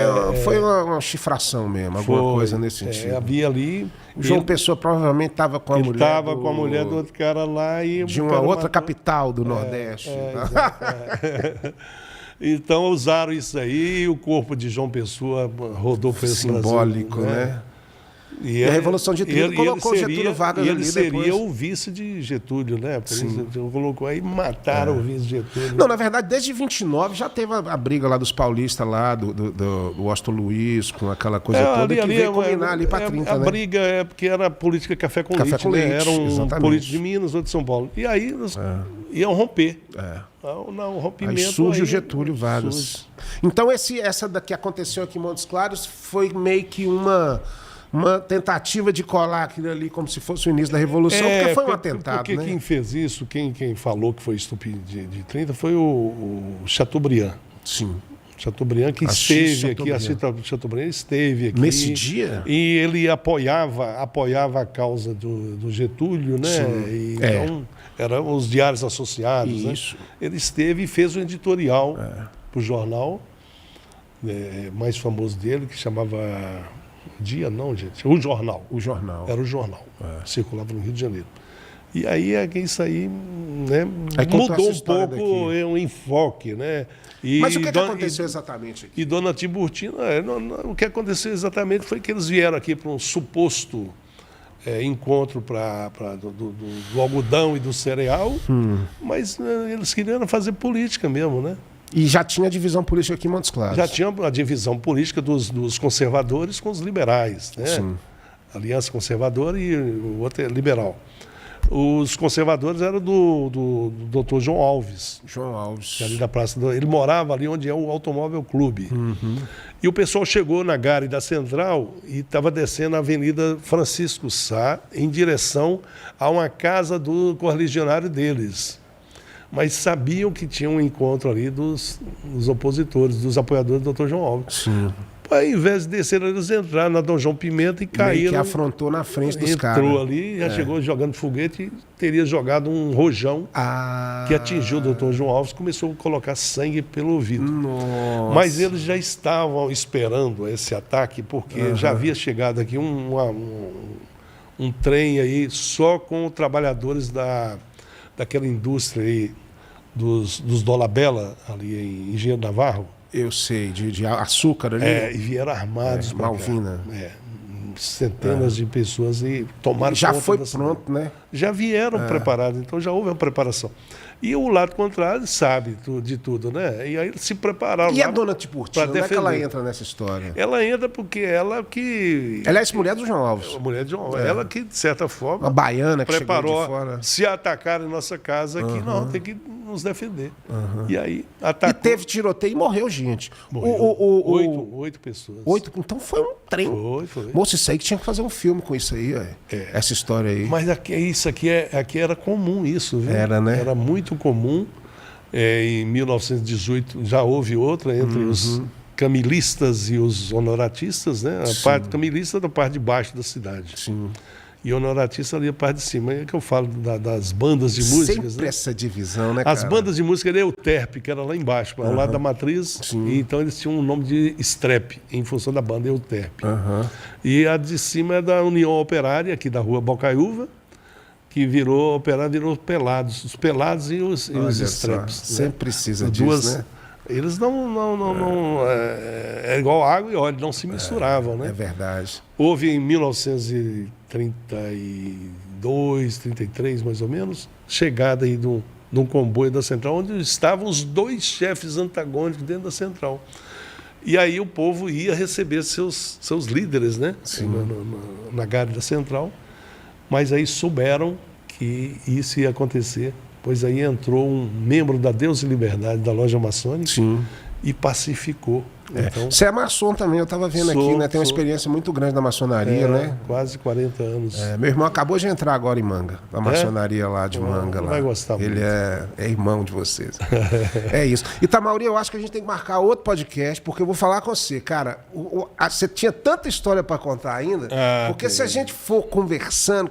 Speaker 1: foi uma chifração mesmo, alguma coisa nesse sentido.
Speaker 2: Havia ali...
Speaker 1: O João Pessoa provavelmente estava com a mulher.
Speaker 2: Estava com a mulher do outro cara lá e...
Speaker 1: De uma outra capital do Nordeste.
Speaker 2: Então usaram isso aí e o corpo de João Pessoa rodou por esse
Speaker 1: simbólico,
Speaker 2: Brasil,
Speaker 1: né? E a Revolução de 30 colocou Getúlio Vargas ali depois.
Speaker 2: Ele seria o vice de Getúlio, né? Por isso colocou aí e mataram o vice de Getúlio.
Speaker 1: Não, na verdade, desde 29 já teve a briga lá dos paulistas lá, do Washington Luiz, com aquela coisa toda, que veio combinar ali para 30,
Speaker 2: a
Speaker 1: né?
Speaker 2: briga é porque era política café com leite, né? Era um político de Minas, outro de São Paulo. E aí eles iam romper. Não, rompimento.
Speaker 1: Aí surge o Getúlio Vargas. Então essa daqui aconteceu aqui em Montes Claros foi meio que uma tentativa de colar aquilo ali como se fosse o início da Revolução, porque foi um atentado,
Speaker 2: porque
Speaker 1: né?
Speaker 2: quem fez isso, quem falou que foi estupim de 30 foi o Chateaubriand.
Speaker 1: Sim.
Speaker 2: Chateaubriand que esteve aqui, a Chateaubriand esteve aqui.
Speaker 1: Nesse dia?
Speaker 2: E ele apoiava a causa do Getúlio, né?
Speaker 1: Sim.
Speaker 2: Então, eram os diários associados,
Speaker 1: isso.
Speaker 2: Né? Ele esteve e fez um editorial para o jornal mais famoso dele, que chamava... Dia não, gente. O jornal.
Speaker 1: O jornal.
Speaker 2: Era o jornal. Circulava no Rio de Janeiro. E aí isso aí, né, mudou um pouco o enfoque, né?
Speaker 1: Mas o que aconteceu exatamente aqui?
Speaker 2: E dona Tiburtina, o que aconteceu exatamente foi que eles vieram aqui para um suposto encontro do algodão e do cereal, mas eles queriam fazer política mesmo, né?
Speaker 1: E já tinha divisão política aqui em Montes Claros.
Speaker 2: Já tinha a divisão política dos conservadores com os liberais, né?
Speaker 1: Sim.
Speaker 2: Aliança Conservadora e o outro é liberal. Os conservadores eram do Dr. João Alves.
Speaker 1: João Alves.
Speaker 2: Ali da Praça ele morava ali onde é o Automóvel Clube. E o pessoal chegou na Gare da Central e estava descendo a Avenida Francisco Sá em direção a uma casa do correligionário deles. Mas sabiam que tinha um encontro ali dos opositores, dos apoiadores do Dr. João Alves.
Speaker 1: Sim.
Speaker 2: Ao invés de descer, eles entraram na Dom João Pimenta e caíram.
Speaker 1: Meio que afrontou na frente dos caras.
Speaker 2: Entrou ali, já chegou jogando foguete e teria jogado um rojão que atingiu o doutor João Alves, começou a colocar sangue pelo ouvido.
Speaker 1: Nossa.
Speaker 2: Mas eles já estavam esperando esse ataque, porque já havia chegado aqui um trem aí só com trabalhadores daquela indústria aí, dos Dolabella, ali em Engenheiro Navarro.
Speaker 1: Eu sei, de açúcar ali.
Speaker 2: E vieram armados.
Speaker 1: Malvina.
Speaker 2: Centenas de pessoas e tomaram
Speaker 1: já
Speaker 2: conta
Speaker 1: foi
Speaker 2: da
Speaker 1: pronto,
Speaker 2: cidade.
Speaker 1: né?
Speaker 2: Já vieram preparados, então já houve uma preparação. E o lado contrário sabe de tudo, né? E aí eles se prepararam.
Speaker 1: E a dona Tiburtina, como é que ela
Speaker 2: defender.
Speaker 1: entra nessa história?
Speaker 2: Ela entra porque ela que...
Speaker 1: Ela é ex-mulher do João Alves.
Speaker 2: A mulher de João Alves. Ela que, de certa forma...
Speaker 1: Uma baiana que
Speaker 2: preparou,
Speaker 1: chegou de fora.
Speaker 2: se atacar em nossa casa aqui, não, tem que nos defender. E aí atacou.
Speaker 1: E teve tiroteio e morreu gente.
Speaker 2: Morreu. Oito pessoas.
Speaker 1: 8? Então foi um trem.
Speaker 2: Foi.
Speaker 1: Moço, isso aí que tinha que fazer um filme com isso aí, essa história aí.
Speaker 2: Mas isso aqui era comum isso, viu?
Speaker 1: Era, né?
Speaker 2: Era muito comum. Em 1918 já houve outra entre os camilistas e os honoratistas, né? A parte camilista da parte de baixo da cidade.
Speaker 1: Sim.
Speaker 2: E honoratista ali a parte de cima. É que eu falo das bandas de músicas.
Speaker 1: Sempre
Speaker 2: né?
Speaker 1: essa divisão, né,
Speaker 2: As
Speaker 1: cara?
Speaker 2: bandas de música era Euterpe, que era lá embaixo, ao lado da matriz. E então eles tinham um nome de Strep, em função da banda Euterpe. E a de cima é da União Operária, aqui da rua Bocaiúva, que virou operário, virou Pelados. Os Pelados e os Streps.
Speaker 1: Sempre precisa disso, né?
Speaker 2: Eles não é igual água e óleo, não se misturavam, né?
Speaker 1: É verdade.
Speaker 2: Houve em 1932, 33 mais ou menos, chegada aí de um comboio da Central, onde estavam os dois chefes antagônicos dentro da Central. E aí o povo ia receber seus líderes, né? Na Gare da Central. Mas aí souberam que isso ia acontecer, pois aí entrou um membro da Deus e Liberdade da loja maçônica e pacificou. Então,
Speaker 1: você é maçom também, eu estava vendo aqui, né? Tem uma experiência muito grande na maçonaria, né?
Speaker 2: Quase 40 anos.
Speaker 1: Meu irmão acabou de entrar agora em Manga, na maçonaria lá de Manga. Lá.
Speaker 2: Vai gostar muito.
Speaker 1: Ele é irmão de vocês. É isso. E Tamaurí, eu acho que a gente tem que marcar outro podcast, porque eu vou falar com você, cara. Você tinha tanta história para contar ainda, porque se a gente for conversando.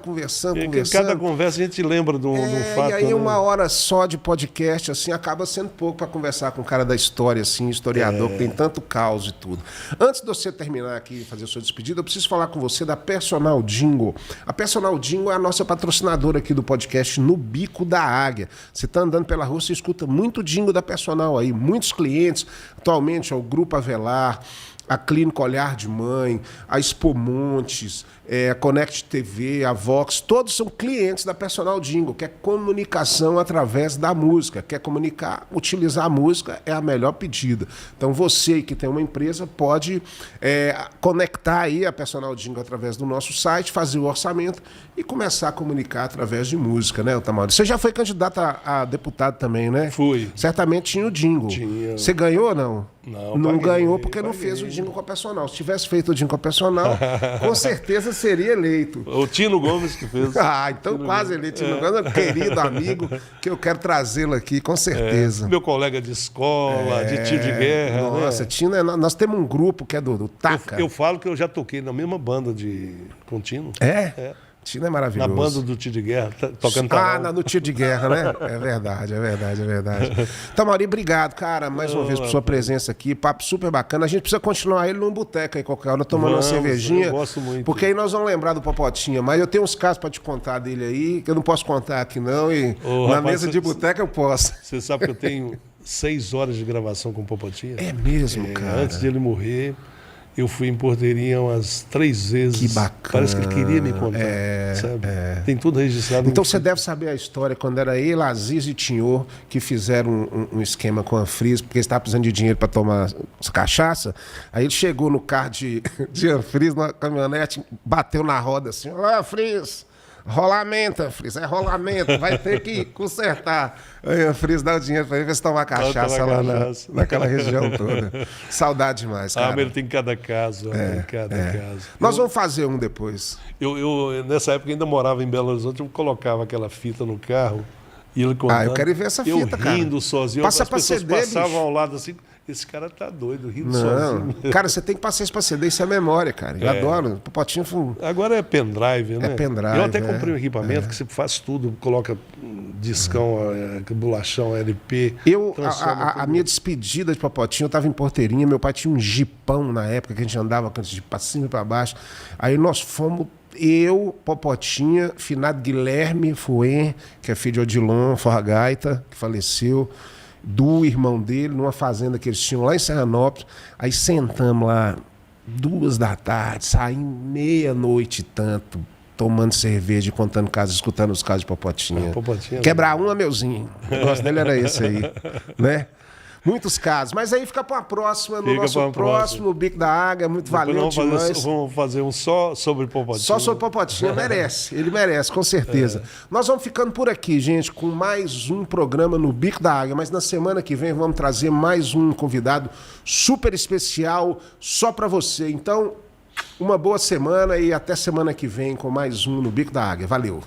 Speaker 2: Cada conversa a gente lembra do fato.
Speaker 1: E aí,
Speaker 2: né?
Speaker 1: uma hora só de podcast, assim, acaba sendo pouco para conversar com o cara da história, assim, historiador, que tem tanto caos e tudo. Antes de você terminar aqui e fazer a sua despedida, eu preciso falar com você da Personal Jingle. A Personal Jingle é a nossa patrocinadora aqui do podcast No Bico da Águia. Você está andando pela rua, você escuta muito jingle da Personal aí, muitos clientes, atualmente é o Grupo Avelar, a Clínica Olhar de Mãe, a Expo Montes, a Connect TV, a Vox, todos são clientes da Personal Jingle, que é comunicação através da música. Quer comunicar, utilizar a música é a melhor pedida. Então você que tem uma empresa pode conectar aí a Personal Jingle através do nosso site, fazer o orçamento e começar a comunicar através de música, né, Tamaurí? Você já foi candidato a deputado também, né?
Speaker 2: Fui.
Speaker 1: Certamente tinha o jingle.
Speaker 2: Tinha.
Speaker 1: Você ganhou ou não?
Speaker 2: Não
Speaker 1: Ganhou porque não fez o jingle com a Personal. Se tivesse feito o jingle com a Personal, com certeza seria eleito.
Speaker 2: O Tino Gomes que fez.
Speaker 1: Então Tino quase eleito. Tino Gomes é um querido amigo que eu quero trazê-lo aqui, com certeza.
Speaker 2: Meu colega de escola, de tiro de guerra.
Speaker 1: Nossa,
Speaker 2: né?
Speaker 1: Tino, nós temos um grupo que é do Taca.
Speaker 2: Eu falo que eu já toquei na mesma banda com o Tino.
Speaker 1: É? Tino é maravilhoso.
Speaker 2: Na banda do tiro de guerra, tocando tarol.
Speaker 1: No tiro de guerra, né? É verdade. Tamaurí, obrigado, cara, mais uma vez por sua presença aqui. Papo super bacana. A gente precisa continuar ele num boteco aí qualquer hora, tomando uma cervejinha.
Speaker 2: Eu gosto muito.
Speaker 1: Porque aí nós vamos lembrar do Popotinha. Mas eu tenho uns casos pra te contar dele aí, que eu não posso contar aqui não. E na mesa de boteca eu posso.
Speaker 2: Você sabe que eu tenho 6 horas de gravação com o Popotinha?
Speaker 1: É mesmo, cara.
Speaker 2: Antes de ele morrer. eu fui em Porteirinha umas 3 vezes.
Speaker 1: Que bacana.
Speaker 2: Parece que ele queria me contar, sabe? Tem tudo registrado.
Speaker 1: Então você deve saber a história, quando era ele, Aziz e Tinhor, que fizeram um esquema com a Anfris, porque eles estavam precisando de dinheiro para tomar cachaça. Aí ele chegou no carro de Anfris, na caminhonete, bateu na roda assim, ó, Anfris, rolamento, Anfris, é rolamento, vai ter que consertar. Aí a Anfris dá o dinheiro para ele ver se tomar cachaça lá naquela região toda. Saudade demais, cara.
Speaker 2: Mas ele tem cada caso, cada caso.
Speaker 1: Nós vamos fazer um depois.
Speaker 2: Eu, nessa época, ainda morava em Belo Horizonte, eu colocava aquela fita no carro e ele contando.
Speaker 1: Eu quero ver essa fita,
Speaker 2: eu
Speaker 1: cara.
Speaker 2: rindo sozinho,
Speaker 1: Passa
Speaker 2: as
Speaker 1: pra
Speaker 2: pessoas
Speaker 1: CD,
Speaker 2: passavam
Speaker 1: bicho.
Speaker 2: ao lado assim, esse cara tá doido, rindo
Speaker 1: Não,
Speaker 2: sozinho.
Speaker 1: cara, você tem que passar isso pra CD, isso é memória, cara. Eu adoro. Popotinho foi...
Speaker 2: Agora é pendrive, né?
Speaker 1: pendrive,
Speaker 2: eu até comprei um equipamento que você faz tudo, coloca discão, bolachão, LP.
Speaker 1: A minha despedida de Popotinho, eu tava em Porteirinha, meu pai tinha um jipão na época que a gente andava de pra cima e pra baixo. Aí nós fomos, eu, Popotinha, finado Guilherme Fouet, que é filho de Odilon Forgaita, que faleceu, do irmão dele, numa fazenda que eles tinham lá em Serranópolis. Aí sentamos lá 2 da tarde, saímos meia-noite e tanto, tomando cerveja, contando casos, escutando os casos de Popotinha.
Speaker 2: Popotinha
Speaker 1: Quebrar uma, meuzinho. O negócio dele era esse aí, né? Muitos casos. Mas aí fica para uma próxima, no nosso próximo Bico da Águia. Muito valente demais.
Speaker 2: Vamos fazer um só sobre Popotinha.
Speaker 1: Só sobre Popotinha. Merece. Ele merece, com certeza. Nós vamos ficando por aqui, gente, com mais um programa no Bico da Águia. Mas na semana que vem vamos trazer mais um convidado super especial só para você. Então, uma boa semana e até semana que vem com mais um no Bico da Águia. Valeu.